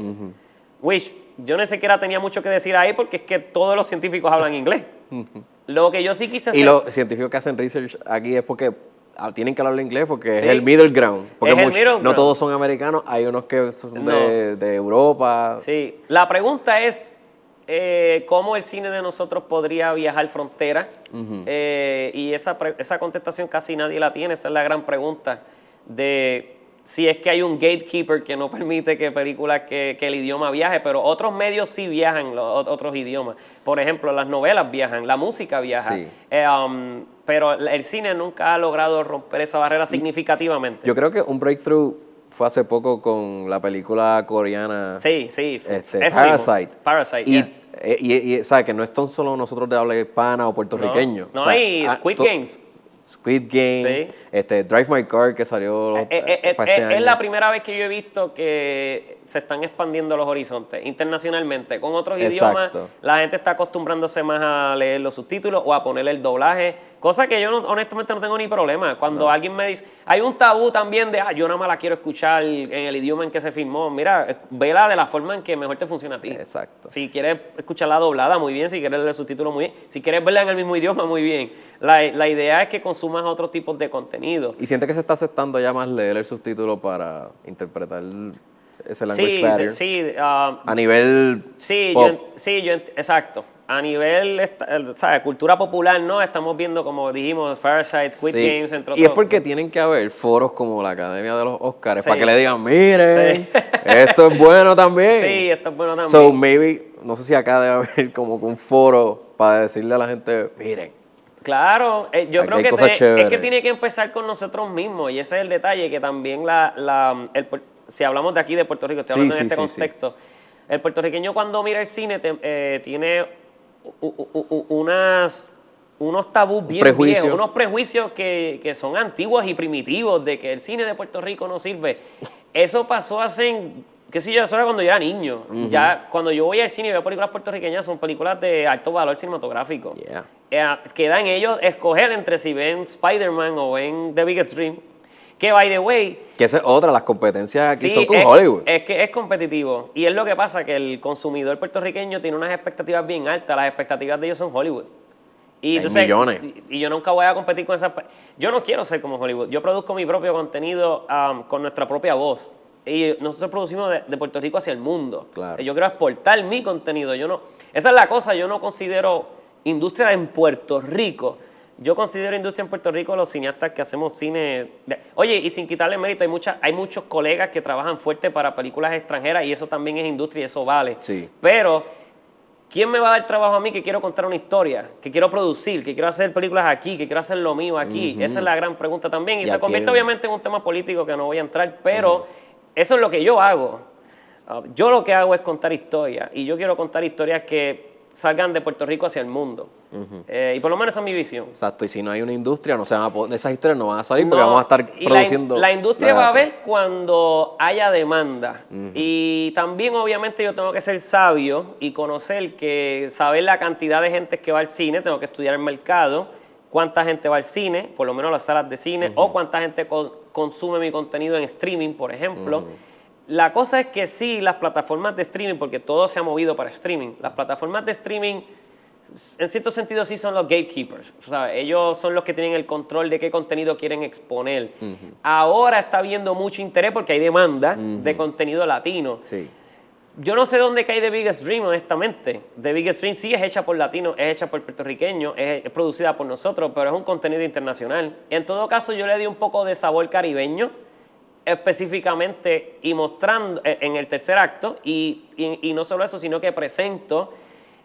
Which, yo ni siquiera tenía mucho que decir ahí porque es que todos los científicos hablan inglés. Lo que yo sí quise hacer... Y los científicos que hacen research aquí es porque tienen que hablar inglés porque es el middle ground. Porque no todos son americanos, hay unos que son de Europa. Sí, la pregunta es cómo el cine de nosotros podría viajar fronteras. Y esa contestación casi nadie la tiene, esa es la gran pregunta de si es que hay un gatekeeper que no permite que películas, que el idioma viaje, pero otros medios sí viajan, otros idiomas. Por ejemplo, las novelas viajan, la música viaja. Sí. Pero el cine nunca ha logrado romper esa barrera significativamente. Yo creo que un breakthrough fue hace poco con la película coreana. Sí. Parasite. Y ¿sabes? Que no es tan solo nosotros de habla hispana o puertorriqueño. No, o sea, hay Squid Games. Squid Game, Drive My Car, que salió es la primera vez que yo he visto que se están expandiendo los horizontes internacionalmente. Con otros idiomas, la gente está acostumbrándose más a leer los subtítulos o a ponerle el doblaje, cosa que yo honestamente no tengo ni problema. Cuando alguien me dice, hay un tabú también de, yo nada más la quiero escuchar en el idioma en que se filmó. Mira, vela de la forma en que mejor te funciona a ti. Exacto. Si quieres escucharla doblada, muy bien. Si quieres leer el subtítulo, muy bien. Si quieres verla en el mismo idioma, muy bien. La idea es que consumas otros tipos de contenido. ¿Y siente que se está aceptando ya más leer el subtítulo para interpretar ese language barrier? Sí, a nivel pop. Exacto. A nivel, ¿sabes? Cultura popular, ¿no? Estamos viendo, como dijimos, Parasite, Squid Games, entre otros. Y es porque tienen que haber foros como la Academia de los Oscars para que le digan, miren, esto es bueno también. Sí, esto es bueno también. So, maybe, no sé si acá debe haber como un foro para decirle a la gente, miren. Claro, yo creo que es que tiene que empezar con nosotros mismos y ese es el detalle, que también si hablamos de aquí de Puerto Rico, estoy hablando en este contexto, el puertorriqueño cuando mira el cine tiene unos tabús bien viejos, unos prejuicios que son antiguos y primitivos de que el cine de Puerto Rico no sirve. Eso pasó hace, qué sé yo, eso era cuando yo era niño. Ya cuando yo voy al cine y veo películas puertorriqueñas, son películas de alto valor cinematográfico. Queda en ellos escoger entre si ven Spider-Man o ven The Biggest Dream. Que, by the way... Que esa es otra, las competencias aquí son con Hollywood. Es que es competitivo. Y es lo que pasa, que el consumidor puertorriqueño tiene unas expectativas bien altas. Las expectativas de ellos son Hollywood. Y entonces, millones. Y yo nunca voy a competir con esas... Yo no quiero ser como Hollywood. Yo produzco mi propio contenido con nuestra propia voz. Y nosotros producimos de Puerto Rico hacia el mundo. Claro. Yo quiero exportar mi contenido. Esa es la cosa. Yo no considero industria en Puerto Rico. Yo considero industria en Puerto Rico los cineastas que hacemos cine... Oye, y sin quitarle mérito, hay muchos colegas que trabajan fuerte para películas extranjeras y eso también es industria y eso vale. Sí. Pero, ¿quién me va a dar trabajo a mí que quiero contar una historia? Que quiero producir, que quiero hacer películas aquí, que quiero hacer lo mío aquí. Esa es la gran pregunta también. Y se convierte obviamente en un tema político que no voy a entrar, pero eso es lo que yo hago. Yo lo que hago es contar historias y yo quiero contar historias que salgan de Puerto Rico hacia el mundo. Y por lo menos esa es mi visión. Exacto, y si no hay una industria, esas historias no van a salir porque vamos a estar produciendo... La industria va a haber cuando haya demanda. Y también, obviamente, yo tengo que ser sabio y saber la cantidad de gente que va al cine, tengo que estudiar el mercado, cuánta gente va al cine, por lo menos las salas de cine, o cuánta gente consume mi contenido en streaming, por ejemplo. La cosa es que sí, las plataformas de streaming, porque todo se ha movido para streaming, las plataformas de streaming, en cierto sentido, sí son los gatekeepers. O sea, ellos son los que tienen el control de qué contenido quieren exponer. Ahora está habiendo mucho interés porque hay demanda de contenido latino. Sí. Yo no sé dónde cae The Biggest Dream, honestamente. The Biggest Dream sí es hecha por latinos, es hecha por puertorriqueños, es producida por nosotros, pero es un contenido internacional. En todo caso, yo le di un poco de sabor caribeño, específicamente, y mostrando en el tercer acto, y no solo eso, sino que presento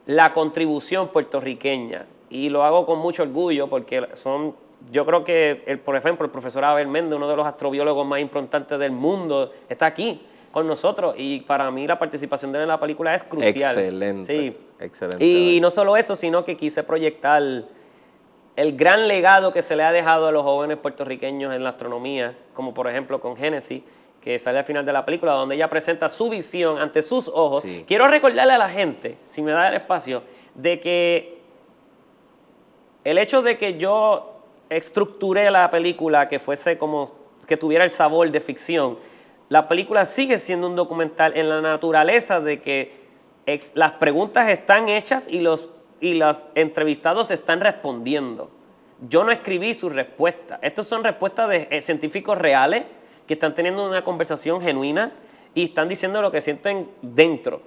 la contribución puertorriqueña. Y lo hago con mucho orgullo porque son yo creo que, por ejemplo, el profesor Abel Méndez, uno de los astrobiólogos más importantes del mundo, está aquí con nosotros y para mí la participación de él en la película es crucial. Excelente, sí. excelente. Y no solo eso, sino que quise proyectar el gran legado que se le ha dejado a los jóvenes puertorriqueños en la astronomía, como por ejemplo con Génesis, que sale al final de la película, donde ella presenta su visión ante sus ojos. Sí. Quiero recordarle a la gente, si me da el espacio, de que el hecho de que yo estructuré la película que fuese como que tuviera el sabor de ficción, la película sigue siendo un documental en la naturaleza de que las preguntas están hechas y los entrevistados están respondiendo. Yo no escribí sus respuestas. Estas son respuestas de científicos reales que están teniendo una conversación genuina y están diciendo lo que sienten dentro.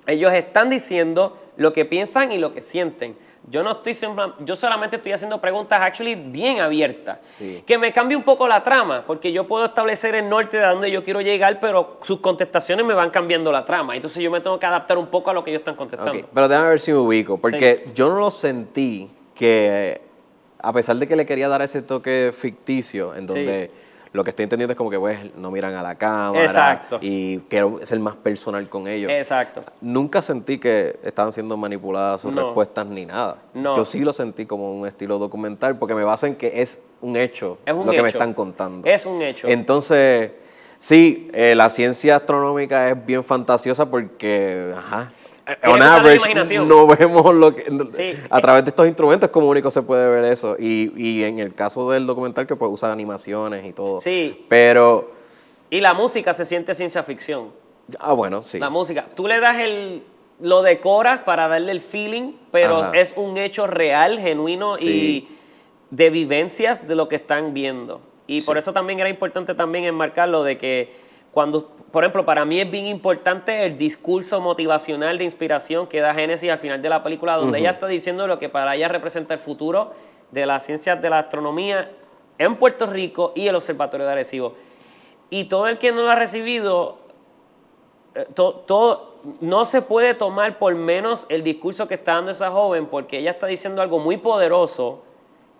Ellos están diciendo lo que piensan y lo que sienten. Yo solamente estoy haciendo preguntas actually bien abiertas. Sí. Que me cambie un poco la trama, porque yo puedo establecer el norte de a dónde yo quiero llegar, pero sus contestaciones me van cambiando la trama. Entonces yo me tengo que adaptar un poco a lo que ellos están contestando. Okay. Pero déjame ver si me ubico, porque yo no lo sentí que, a pesar de que le quería dar ese toque ficticio, en donde lo que estoy entendiendo es como que pues no miran a la cámara. Exacto. Y quiero ser más personal con ellos. Exacto. Nunca sentí que estaban siendo manipuladas sus respuestas ni nada. No. Yo sí lo sentí como un estilo documental porque me baso en que es un hecho Es un lo que me hecho. están contando. Es un hecho. Entonces, sí, la ciencia astronómica es bien fantasiosa porque, on usar la average, imaginación. no vemos lo que... Sí. A través de estos instrumentos como único se puede ver eso. Y en el caso del documental que pues usa animaciones y todo. Sí. Pero... Y la música se siente ciencia ficción. bueno, sí. La música. Tú le das lo decoras para darle el feeling, pero Ajá. es un hecho real, genuino Sí. y de vivencias de lo que están viendo. Y por eso también era importante también enmarcarlo de que cuando, por ejemplo, para mí es bien importante el discurso motivacional de inspiración que da Génesis al final de la película, donde ella está diciendo lo que para ella representa el futuro de las ciencias de la astronomía en Puerto Rico y el Observatorio de Arecibo. Y todo el que no lo ha recibido, no se puede tomar por menos el discurso que está dando esa joven, porque ella está diciendo algo muy poderoso.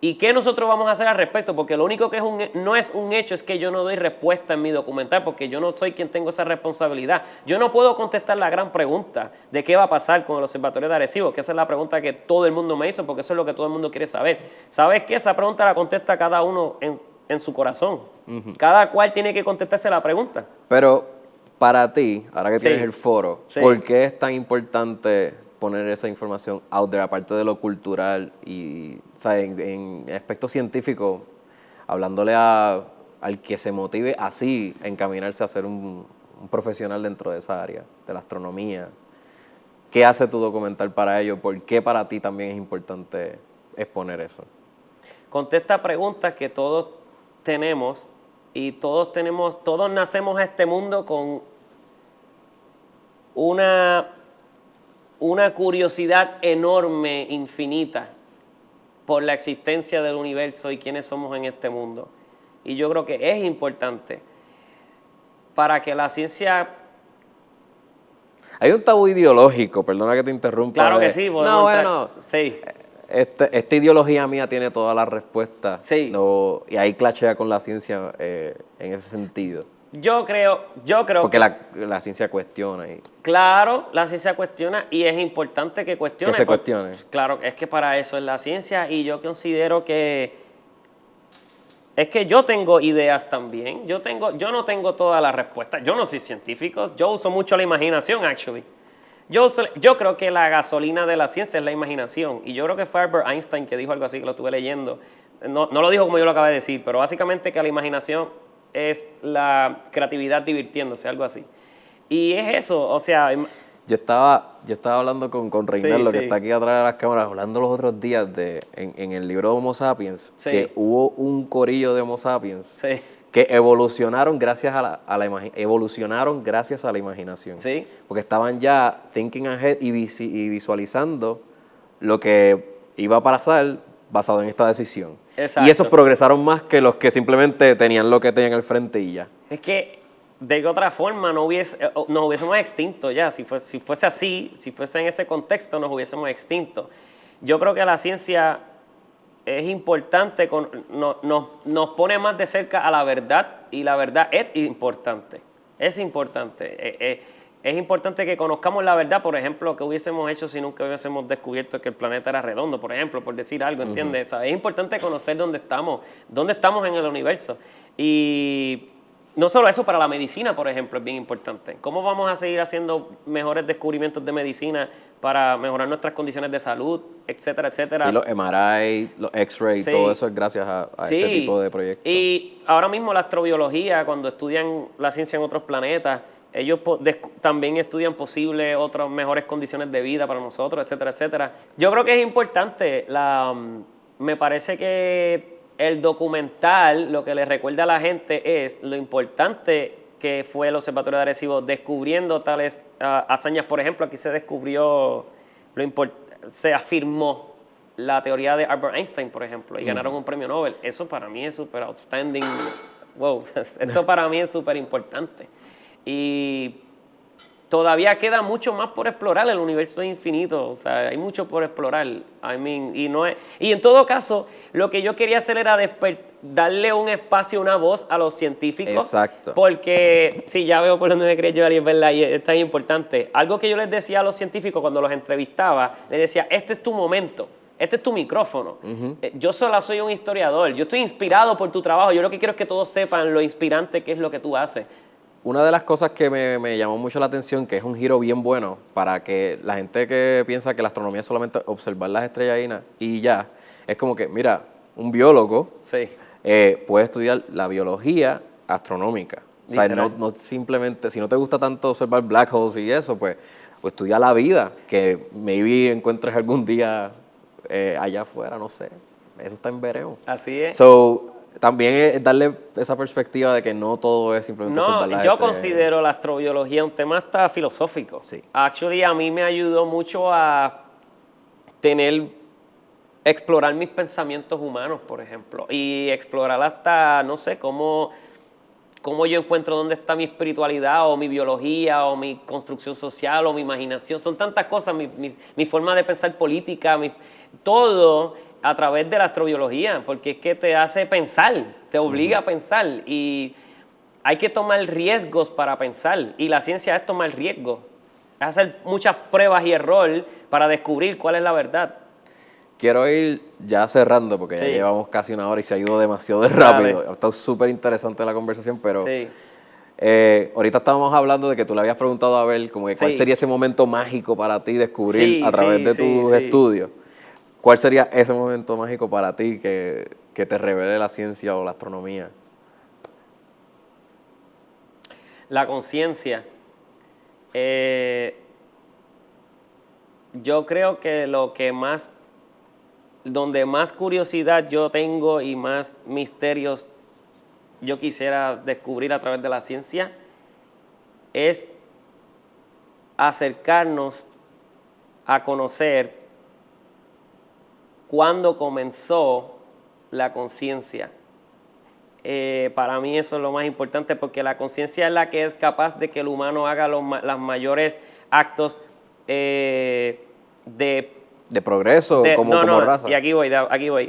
¿Y qué nosotros vamos a hacer al respecto? Porque lo único que no es un hecho es que yo no doy respuesta en mi documental, porque yo no soy quien tengo esa responsabilidad. Yo no puedo contestar la gran pregunta de qué va a pasar con el Observatorio de Arecibo, que esa es la pregunta que todo el mundo me hizo, porque eso es lo que todo el mundo quiere saber. ¿Sabes qué? Esa pregunta la contesta cada uno en su corazón. Cada cual tiene que contestarse la pregunta. Pero para ti, ahora que tienes Sí. el foro, Sí. ¿por qué es tan importante poner esa información out there, aparte de lo cultural y, o sea, en aspecto científico, hablándole al que se motive así a encaminarse a ser un profesional dentro de esa área, de la astronomía? ¿Qué hace tu documental para ello? ¿Por qué para ti también es importante exponer eso? Contesta preguntas que todos tenemos y todos nacemos a este mundo con una curiosidad enorme, infinita, por la existencia del universo y quiénes somos en este mundo. Y yo creo que es importante para que la ciencia... Hay un tabú ideológico, perdona que te interrumpa. Claro que sí. Sí. Esta ideología mía tiene todas las respuestas. Sí. Y ahí clashea con la ciencia en ese sentido. Yo creo Porque que... la ciencia cuestiona. Claro, la ciencia cuestiona y es importante que cuestione. Que se cuestione. Claro, es que para eso es la ciencia y yo considero que es que yo tengo ideas también. Yo no tengo todas las respuestas. Yo no soy científico. Yo uso mucho la imaginación, actually. Yo creo que la gasolina de la ciencia es la imaginación. Y yo creo que fue Albert Einstein que dijo algo así, que lo estuve leyendo. No lo dijo como yo lo acabé de decir, pero básicamente que la imaginación es la creatividad divirtiéndose, algo así. Y es eso, o sea... Yo estaba hablando con Reinaldo, Sí, que sí. está aquí atrás de las cámaras, hablando los otros días en el libro de Homo Sapiens, Sí. que hubo un corillo de Homo Sapiens Sí, que evolucionaron gracias a la imaginación. sí. Porque estaban ya thinking ahead y visualizando lo que iba a pasar basado en esta decisión. Exacto. Y esos progresaron más que los que simplemente tenían lo que tenían al frente y ya. Es que de qué otra forma nos hubiésemos extinto ya. Si fuese así, si fuese en ese contexto, nos hubiésemos extinto. Yo creo que la ciencia es importante, nos pone más de cerca a la verdad, y la verdad es importante. Es importante. Es importante que conozcamos la verdad, por ejemplo, que hubiésemos hecho si nunca hubiésemos descubierto que el planeta era redondo, por ejemplo, por decir algo, ¿entiendes? Es importante conocer dónde estamos en el universo. Y no solo eso, para la medicina, por ejemplo, es bien importante. ¿Cómo vamos a seguir haciendo mejores descubrimientos de medicina para mejorar nuestras condiciones de salud, etcétera, etcétera? Sí, los MRI, los X-ray, sí, todo eso es gracias a este tipo de proyectos. Y ahora mismo la astrobiología, cuando estudian la ciencia en otros planetas, ellos también estudian posibles otras mejores condiciones de vida para nosotros, etcétera, etcétera. Yo creo que es importante, me parece que el documental lo que le recuerda a la gente es lo importante que fue el Observatorio de Arecibo descubriendo tales hazañas. Por ejemplo, aquí se descubrió, se afirmó la teoría de Albert Einstein, por ejemplo, y ganaron un premio Nobel. Eso para mí es súper outstanding. Wow, esto para mí es súper importante. Y todavía queda mucho más por explorar, el universo es infinito, o sea, hay mucho por explorar. Y en todo caso, lo que yo quería hacer era darle un espacio, una voz a los científicos. Exacto. Porque, sí, ya veo por dónde me quería llevar y es verdad, y es tan importante. Algo que yo les decía a los científicos cuando los entrevistaba, les decía, este es tu momento. Este es tu micrófono. Yo solo soy un historiador. Yo estoy inspirado por tu trabajo. Yo lo que quiero es que todos sepan lo inspirante que es lo que tú haces. Una de las cosas que me llamó mucho la atención, que es un giro bien bueno para que la gente que piensa que la astronomía es solamente observar las estrellas y ya, es como que, mira, un biólogo puede estudiar la biología astronómica. O sea, no simplemente, si no te gusta tanto observar black holes y eso, pues estudia la vida, que maybe encuentres algún día allá afuera, no sé. Eso está en veremos. Así es. También es darle esa perspectiva de que no todo es simplemente observar las yo estrellas. considero la astrobiología un tema hasta filosófico. Sí. Actually, a mí me ayudó mucho a explorar mis pensamientos humanos, por ejemplo, y explorar hasta, no sé, cómo yo encuentro dónde está mi espiritualidad o mi biología o mi construcción social o mi imaginación. Son tantas cosas, mi forma de pensar política, todo a través de la astrobiología, porque es que te hace pensar, te obliga a pensar, y hay que tomar riesgos para pensar, y la ciencia es tomar riesgos, es hacer muchas pruebas y error para descubrir cuál es la verdad. Quiero ir ya cerrando, porque ya llevamos casi una hora y se ha ido demasiado rápido. Ha estado súper interesante la conversación, pero ahorita estábamos hablando de que tú le habías preguntado a Abel como que cuál sería ese momento mágico para ti descubrir a través de tus estudios. ¿Cuál sería ese momento mágico para ti que te revele la ciencia o la astronomía? La conciencia. Yo creo que donde más curiosidad yo tengo y más misterios yo quisiera descubrir a través de la ciencia es acercarnos a conocer cuándo comenzó la conciencia. Para mí eso es lo más importante, porque la conciencia es la que es capaz de que el humano haga los mayores actos de progreso, como raza. Y aquí voy.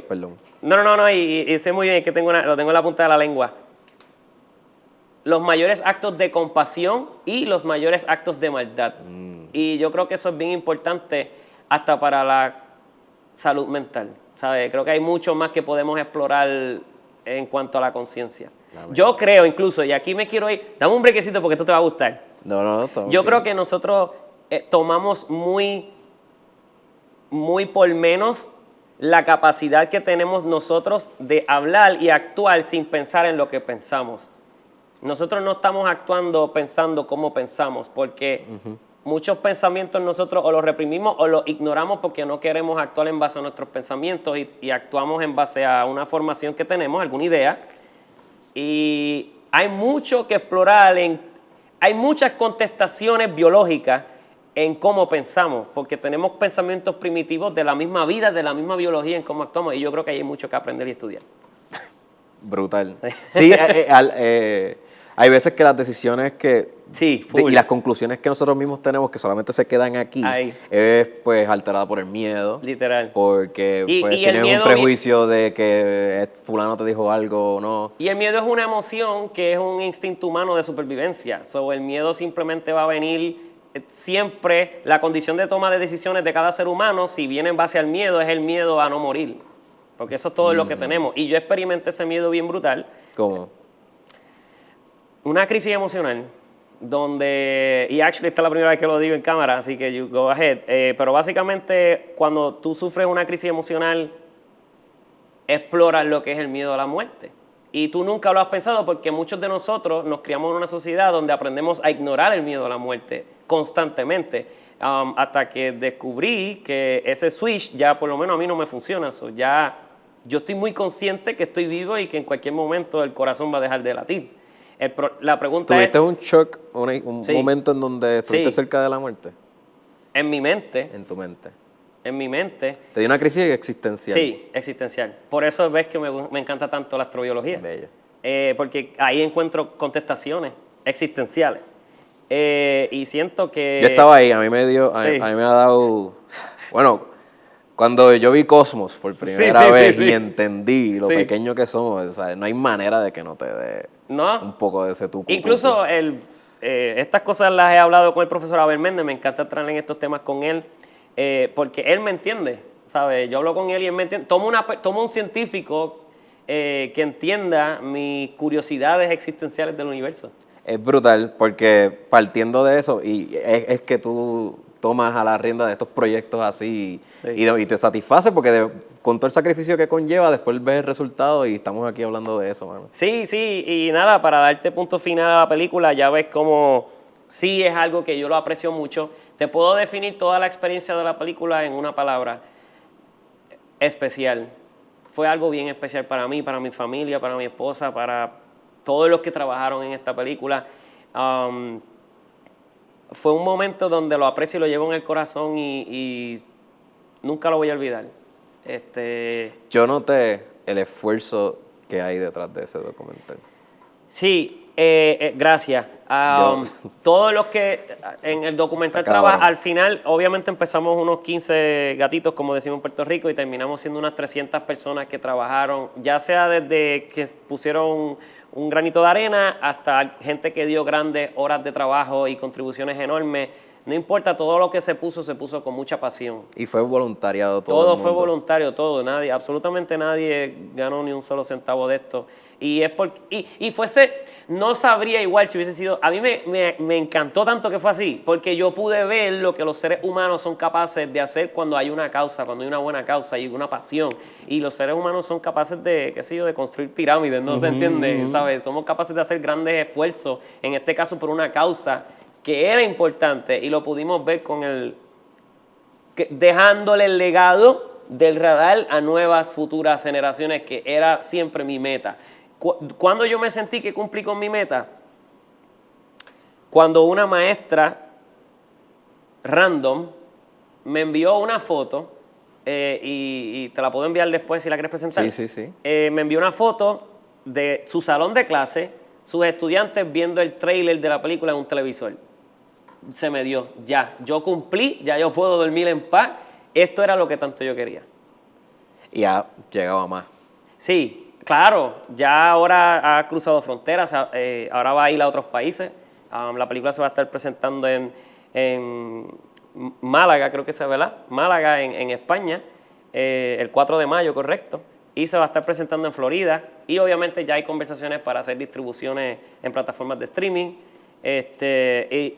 Perdón. No, y sé muy bien que lo tengo en la punta de la lengua. Los mayores actos de compasión y los mayores actos de maldad. Y yo creo que eso es bien importante hasta para la salud mental, ¿sabes? Creo que hay mucho más que podemos explorar en cuanto a la conciencia. Yo creo incluso, y aquí me quiero ir, dame un brequecito porque esto te va a gustar. Yo creo que nosotros tomamos muy por menos la capacidad que tenemos nosotros de hablar y actuar sin pensar en lo que pensamos. Nosotros no estamos actuando pensando cómo pensamos, porque muchos pensamientos nosotros o los reprimimos o los ignoramos porque no queremos actuar en base a nuestros pensamientos y actuamos en base a una formación que tenemos, alguna idea. Y hay mucho que explorar, hay muchas contestaciones biológicas en cómo pensamos, porque tenemos pensamientos primitivos de la misma vida, de la misma biología en cómo actuamos, y yo creo que hay mucho que aprender y estudiar. Brutal. Sí, Hay veces que las decisiones Sí, y las conclusiones que nosotros mismos tenemos que solamente se quedan aquí Ahí. es pues alterada por el miedo. Literal. Porque Y pues el tienes un miedo prejuicio de que fulano te dijo algo o no. Y el miedo es una emoción que es un instinto humano de supervivencia. So, el miedo simplemente va a venir siempre. La condición de toma de decisiones de cada ser humano, si viene en base al miedo, es el miedo a no morir. Porque eso es todo lo que tenemos. Y yo experimenté ese miedo bien brutal. ¿Cómo? Una crisis emocional donde, y actually esta es la primera vez que lo digo en cámara, así que you go ahead. Pero básicamente cuando tú sufres una crisis emocional, exploras lo que es el miedo a la muerte. Y tú nunca lo has pensado porque muchos de nosotros nos criamos en una sociedad donde aprendemos a ignorar el miedo a la muerte constantemente. Hasta que descubrí que ese switch ya por lo menos a mí no me funciona. So, ya yo estoy muy consciente que estoy vivo y que en cualquier momento el corazón va a dejar de latir. La pregunta ¿Tuviste es... un shock, un Sí. momento en donde estuviste Sí. cerca de la muerte? En mi mente, En tu mente. ¿te ¿Te dio una crisis existencial? Sí, existencial. Por eso ves que me encanta tanto la astrobiología. Bello. Porque ahí encuentro contestaciones existenciales. Y siento que... Yo estaba ahí, a mí me Sí. ha dado... Bueno, cuando yo vi Cosmos por primera sí, vez sí, y sí. entendí lo Sí. pequeño que somos, o sea, no hay manera de que no te dé ¿No? un poco de ese tucu. Incluso estas cosas las he hablado con el profesor Abel Méndez, me encanta entrar en estos temas con él, porque él me entiende, ¿sabes? Yo hablo con él y él me entiende. Tomo un científico que entienda mis curiosidades existenciales del universo. Es brutal porque partiendo de eso, y es que tú tomas a la rienda de estos proyectos así Sí. y te satisface porque con todo el sacrificio que conlleva, después ves el resultado y estamos aquí hablando de eso, mano. Sí, y nada, para darte punto final a la película, ya ves cómo sí es algo que yo lo aprecio mucho. Te puedo definir toda la experiencia de la película en una palabra: especial. Fue algo bien especial para mí, para mi familia, para mi esposa, para todos los que trabajaron en esta película. Fue un momento donde lo aprecio y lo llevo en el corazón y nunca lo voy a olvidar. Yo noté el esfuerzo que hay detrás de ese documental. Sí, gracias. Todos los que en el documental Está cabrón. trabajan, al final, obviamente empezamos unos 15 gatitos, como decimos en Puerto Rico, y terminamos siendo unas 300 personas que trabajaron, ya sea desde que pusieron un granito de arena hasta gente que dio grandes horas de trabajo y contribuciones enormes. No importa, todo lo que se puso con mucha pasión. Y fue voluntariado todo. Todo el fue mundo. voluntario, todo, nadie, absolutamente nadie ganó ni un solo centavo de esto. Y es porque, y fuese, no sabría igual si hubiese sido, a mí me encantó tanto que fue así, porque yo pude ver lo que los seres humanos son capaces de hacer cuando hay una causa, cuando hay una buena causa y una pasión. Y los seres humanos son capaces de, qué sé yo, de construir pirámides, ¿no? ¿Se entiende? ¿Sabes? Somos capaces de hacer grandes esfuerzos, en este caso por una causa que era importante, y lo pudimos ver con dejándole el legado del radar a nuevas futuras generaciones, que era siempre mi meta. Cuando yo me sentí que cumplí con mi meta, cuando una maestra random me envió una foto, y te la puedo enviar después si la quieres presentar. Sí. Me envió una foto de su salón de clase, sus estudiantes viendo el tráiler de la película en un televisor. Se me dio, ya, yo cumplí, ya yo puedo dormir en paz. Esto era lo que tanto yo quería. Y ha llegado a más. Sí, claro, ya ahora ha cruzado fronteras, ahora va a ir a otros países. La película se va a estar presentando en Málaga, creo que es, ¿verdad? Málaga, en España, el 4 de mayo, correcto. Y se va a estar presentando en Florida. Y obviamente ya hay conversaciones para hacer distribuciones en plataformas de streaming. Y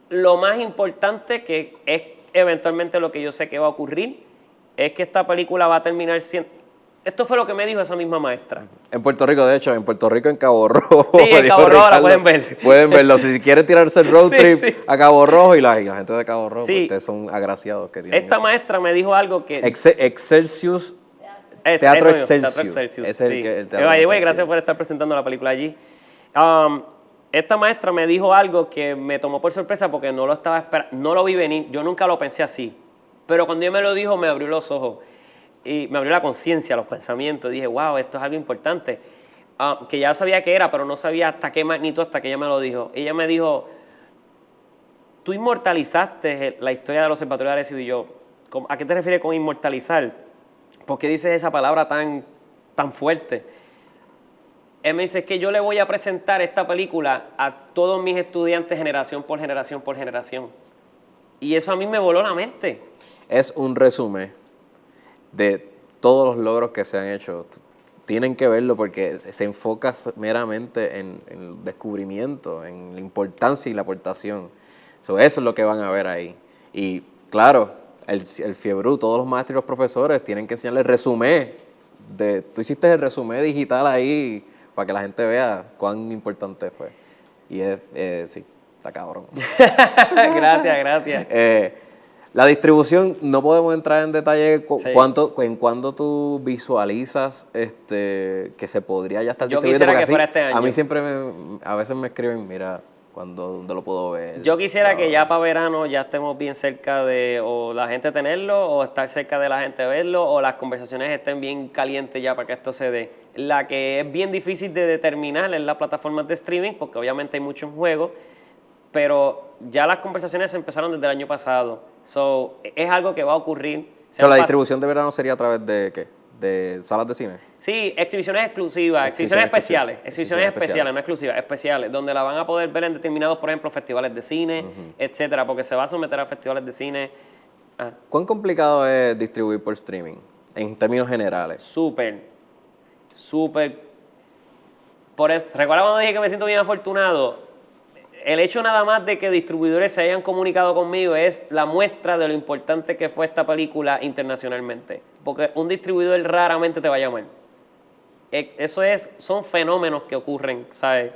lo más importante, que es eventualmente lo que yo sé que va a ocurrir, es que esta película va a terminar siendo... Esto fue lo que me dijo esa misma maestra. En Puerto Rico, de hecho, en Cabo Rojo. Sí, en Cabo Rojo la pueden ver. Pueden verlo. Si quieren tirarse el road Sí, trip sí. a Cabo Rojo y la gente de Cabo Rojo, Sí. pues ustedes son agraciados que tienen Esta eso. maestra me dijo algo que... Excelsius. Teatro Excelsius. Ese Es el sí. que- el teatro By the way, Excelsius. gracias por estar presentando la película allí. Esta maestra me dijo algo que me tomó por sorpresa porque no lo estaba esperando, no lo vi venir, yo nunca lo pensé así. Pero cuando ella me lo dijo, me abrió los ojos y me abrió la conciencia, los pensamientos. Dije, wow, esto es algo importante. que ya sabía que era, pero no sabía hasta qué magnitud hasta que ella me lo dijo. Ella me dijo, tú inmortalizaste la historia del Observatorio de Arecibo. Y yo, ¿a qué te refieres con inmortalizar? ¿Por qué dices esa palabra tan fuerte? Él me dice, es que yo le voy a presentar esta película a todos mis estudiantes generación por generación por generación. Y eso a mí me voló la mente. Es un resumen de todos los logros que se han hecho. Tienen que verlo porque se enfoca meramente en el descubrimiento, en la importancia y la aportación. Eso es lo que van a ver ahí. Y claro, el Fiebrú, todos los maestros y los profesores tienen que enseñarle el resumen. Tú hiciste el resumen digital ahí para que la gente vea cuán importante fue. Y sí, está cabrón. Gracias. La distribución, no podemos entrar en detalle Sí. en cuándo tú visualizas que se podría ya estar Yo distribuido. quisiera Porque que fuera este año. A mí siempre, a veces me escriben, mira, ¿dónde lo puedo ver? Yo quisiera que ya para verano ya estemos bien cerca de o la gente tenerlo, o estar cerca de la gente verlo, o las conversaciones estén bien calientes ya para que esto se dé. La que es bien difícil de determinar en las plataformas de streaming, porque obviamente hay mucho en juego, pero ya las conversaciones empezaron desde el año pasado. So, es algo que va a ocurrir. Pero la distribución de verano sería a través de ¿qué? ¿De salas de cine? Sí, exhibiciones exclusivas, exhibiciones especiales, no exclusivas, especiales, donde la van a poder ver en determinados, por ejemplo, festivales de cine, etcétera, porque se va a someter a festivales de cine. ¿Cuán complicado es distribuir por streaming, en términos generales? Súper. Por eso, ¿recuerda cuando dije que me siento bien afortunado? El hecho nada más de que distribuidores se hayan comunicado conmigo es la muestra de lo importante que fue esta película internacionalmente. Porque un distribuidor raramente te va a llamar. Son fenómenos que ocurren, ¿sabes?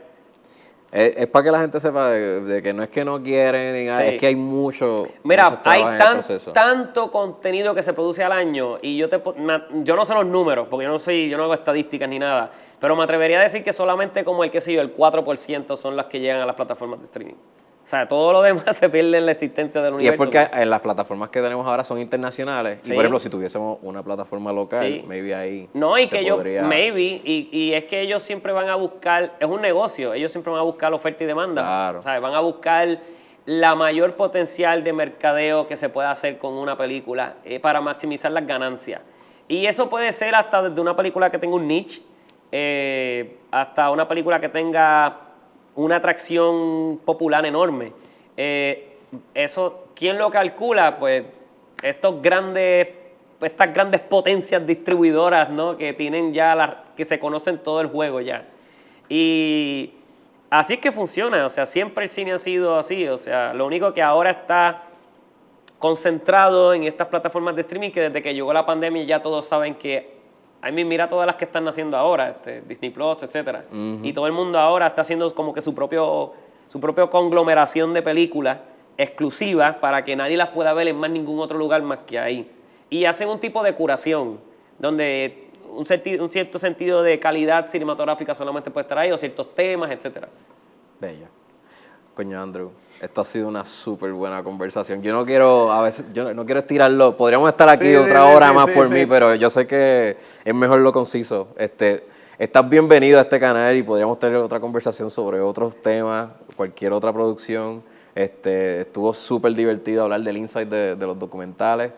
Es para que la gente sepa de que no es que no quieren, ni nada, Sí. es que hay mucho Mira, hay proceso. tanto contenido que se produce al año y yo no sé los números, porque yo no hago estadísticas ni nada, pero me atrevería a decir que solamente como el 4% son las que llegan a las plataformas de streaming. O sea, todo lo demás se pierde en la existencia del universo. Y es porque en las plataformas que tenemos ahora son internacionales. Sí. Y por ejemplo, si tuviésemos una plataforma local, Sí. maybe ahí No, y se que podría... y es que ellos siempre van a buscar, es un negocio, ellos siempre van a buscar oferta y demanda. Claro. O sea, van a buscar la mayor potencial de mercadeo que se pueda hacer con una película para maximizar las ganancias. Y eso puede ser hasta desde una película que tenga un niche, hasta una película que tenga una atracción popular enorme. Eso, ¿quién lo calcula? Pues estas grandes potencias distribuidoras, ¿no? Que tienen ya que se conocen todo el juego ya. Y así es que funciona, o sea, siempre el cine ha sido así, o sea, lo único que ahora está concentrado en estas plataformas de streaming, que desde que llegó la pandemia ya todos saben que, mira todas las que están naciendo ahora, Disney Plus, etcétera, y todo el mundo ahora está haciendo como que su propio conglomeración de películas exclusivas para que nadie las pueda ver en más ningún otro lugar más que ahí. Y hacen un tipo de curación, donde un cierto sentido de calidad cinematográfica solamente puede estar ahí, o ciertos temas, etcétera. Bella. Coño, Andrew, esto ha sido una súper buena conversación. Yo no quiero estirarlo. Podríamos estar aquí otra hora más por mí, pero yo sé que es mejor lo conciso. Estás bienvenido a este canal y podríamos tener otra conversación sobre otros temas, cualquier otra producción. Estuvo súper divertido hablar del insight de los documentales.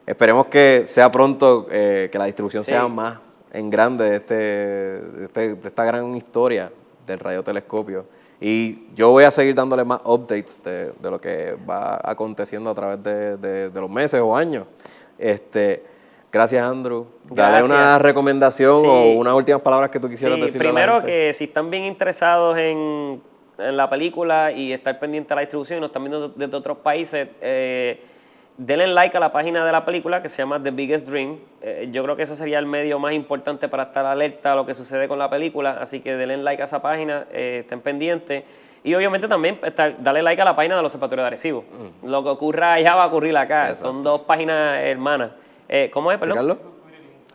Esperemos que sea pronto, que la distribución sea más en grande de esta gran historia del radiotelescopio. Y yo voy a seguir dándole más updates de lo que va aconteciendo a través de los meses o años. Gracias, Andrew. Dale una recomendación o unas últimas palabras que tú quisieras decirle primero a la gente. que si están bien interesados en la película y estar pendiente de la distribución y nos están viendo desde otros países, denle like a la página de la película que se llama The Biggest Dream. Yo creo que ese sería el medio más importante para estar alerta a lo que sucede con la película, así que denle like a esa página, estén pendientes. Y obviamente también darle like a la página del Observatorio de Arecibo. Lo que ocurra allá va a ocurrir acá. Exacto. Son dos páginas hermanas. ¿Cómo es, perdón?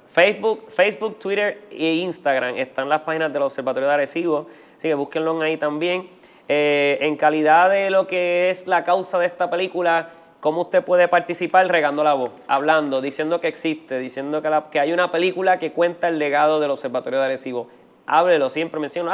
Facebook, Twitter e Instagram están las páginas del Observatorio de Arecibo, así que búsquenlo ahí también. En calidad de lo que es la causa de esta película, ¿cómo usted puede participar regando la voz? Hablando, diciendo que existe, diciendo que hay una película que cuenta el legado del Observatorio de Arecibo. Háblelo, siempre menciono,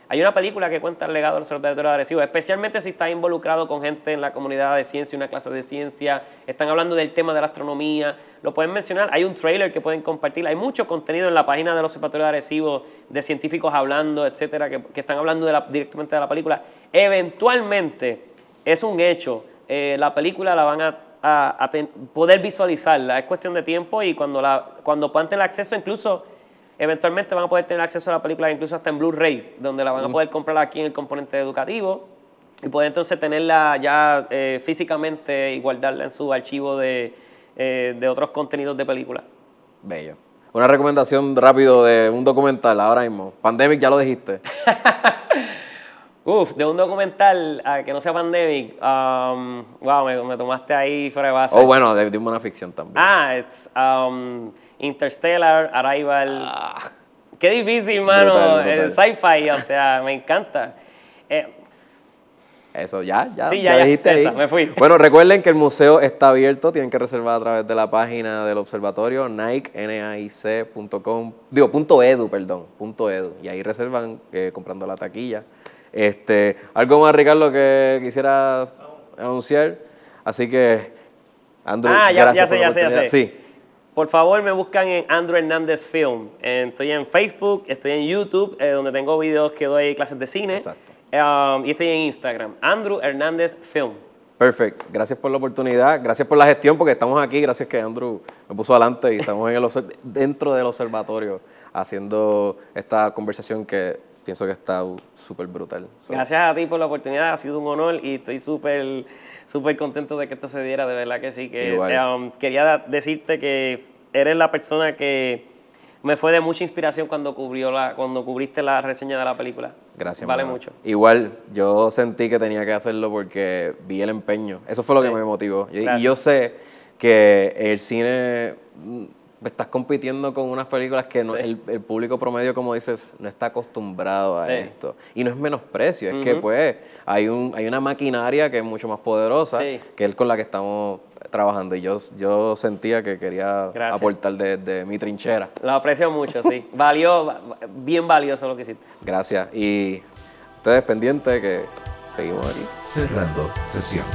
hay una película que cuenta el legado del Observatorio de Arecibo, especialmente si está involucrado con gente en la comunidad de ciencia, una clase de ciencia, están hablando del tema de la astronomía, lo pueden mencionar, hay un trailer que pueden compartir, hay mucho contenido en la página del Observatorio de Arecibo de científicos hablando, etcétera, que están hablando directamente de la película. Eventualmente, es un hecho, la película la van a poder visualizarla, es cuestión de tiempo y cuando puedan tener acceso, incluso eventualmente van a poder tener acceso a la película incluso hasta en Blu-ray, donde la van a poder comprar aquí en el componente educativo y poder entonces tenerla ya físicamente y guardarla en su archivo de otros contenidos de película. Bello. Una recomendación rápido de un documental ahora mismo. Pandemic, ya lo dijiste. De un documental que no sea Pandemic, wow, me tomaste ahí fuera de base. Bueno, de una ficción también. Es Interstellar, Arrival. Qué difícil, mano. El sci-fi, o sea, me encanta. Eso, ya sí, dijiste esa, ahí. me fui. Bueno, recuerden que el museo está abierto, tienen que reservar a través de la página del observatorio, naic.com, .edu, y ahí reservan comprando la taquilla. Algo más, Ricardo, que quisiera anunciar. Así que, Andrew, gracias por la oportunidad. Sí. Por favor, me buscan en Andrew Hernández Film. Estoy en Facebook, estoy en YouTube, donde tengo videos que doy clases de cine. Exacto. Y estoy en Instagram, Andrew Hernández Film. Perfecto. Gracias por la oportunidad, gracias por la gestión, porque estamos aquí, gracias que Andrew me puso adelante y estamos dentro del observatorio haciendo esta conversación que pienso que está súper brutal. Gracias a ti por la oportunidad, ha sido un honor y estoy súper contento de que esto se diera, de verdad que sí. Quería decirte que eres la persona que me fue de mucha inspiración cuando cubriste la reseña de la película. Gracias, vale mano. mucho. Igual, yo sentí que tenía que hacerlo porque vi el empeño. Eso fue lo que me motivó. Y yo sé que el cine, estás compitiendo con unas películas que el público promedio, como dices, no está acostumbrado a esto. Y no es menosprecio, es que pues hay una maquinaria que es mucho más poderosa que es con la que estamos trabajando. Y yo sentía que quería aportar desde mi trinchera. Lo aprecio mucho, sí. Bien valioso lo que hiciste. Gracias. Y ustedes pendientes que seguimos aquí. Cerrando sesión.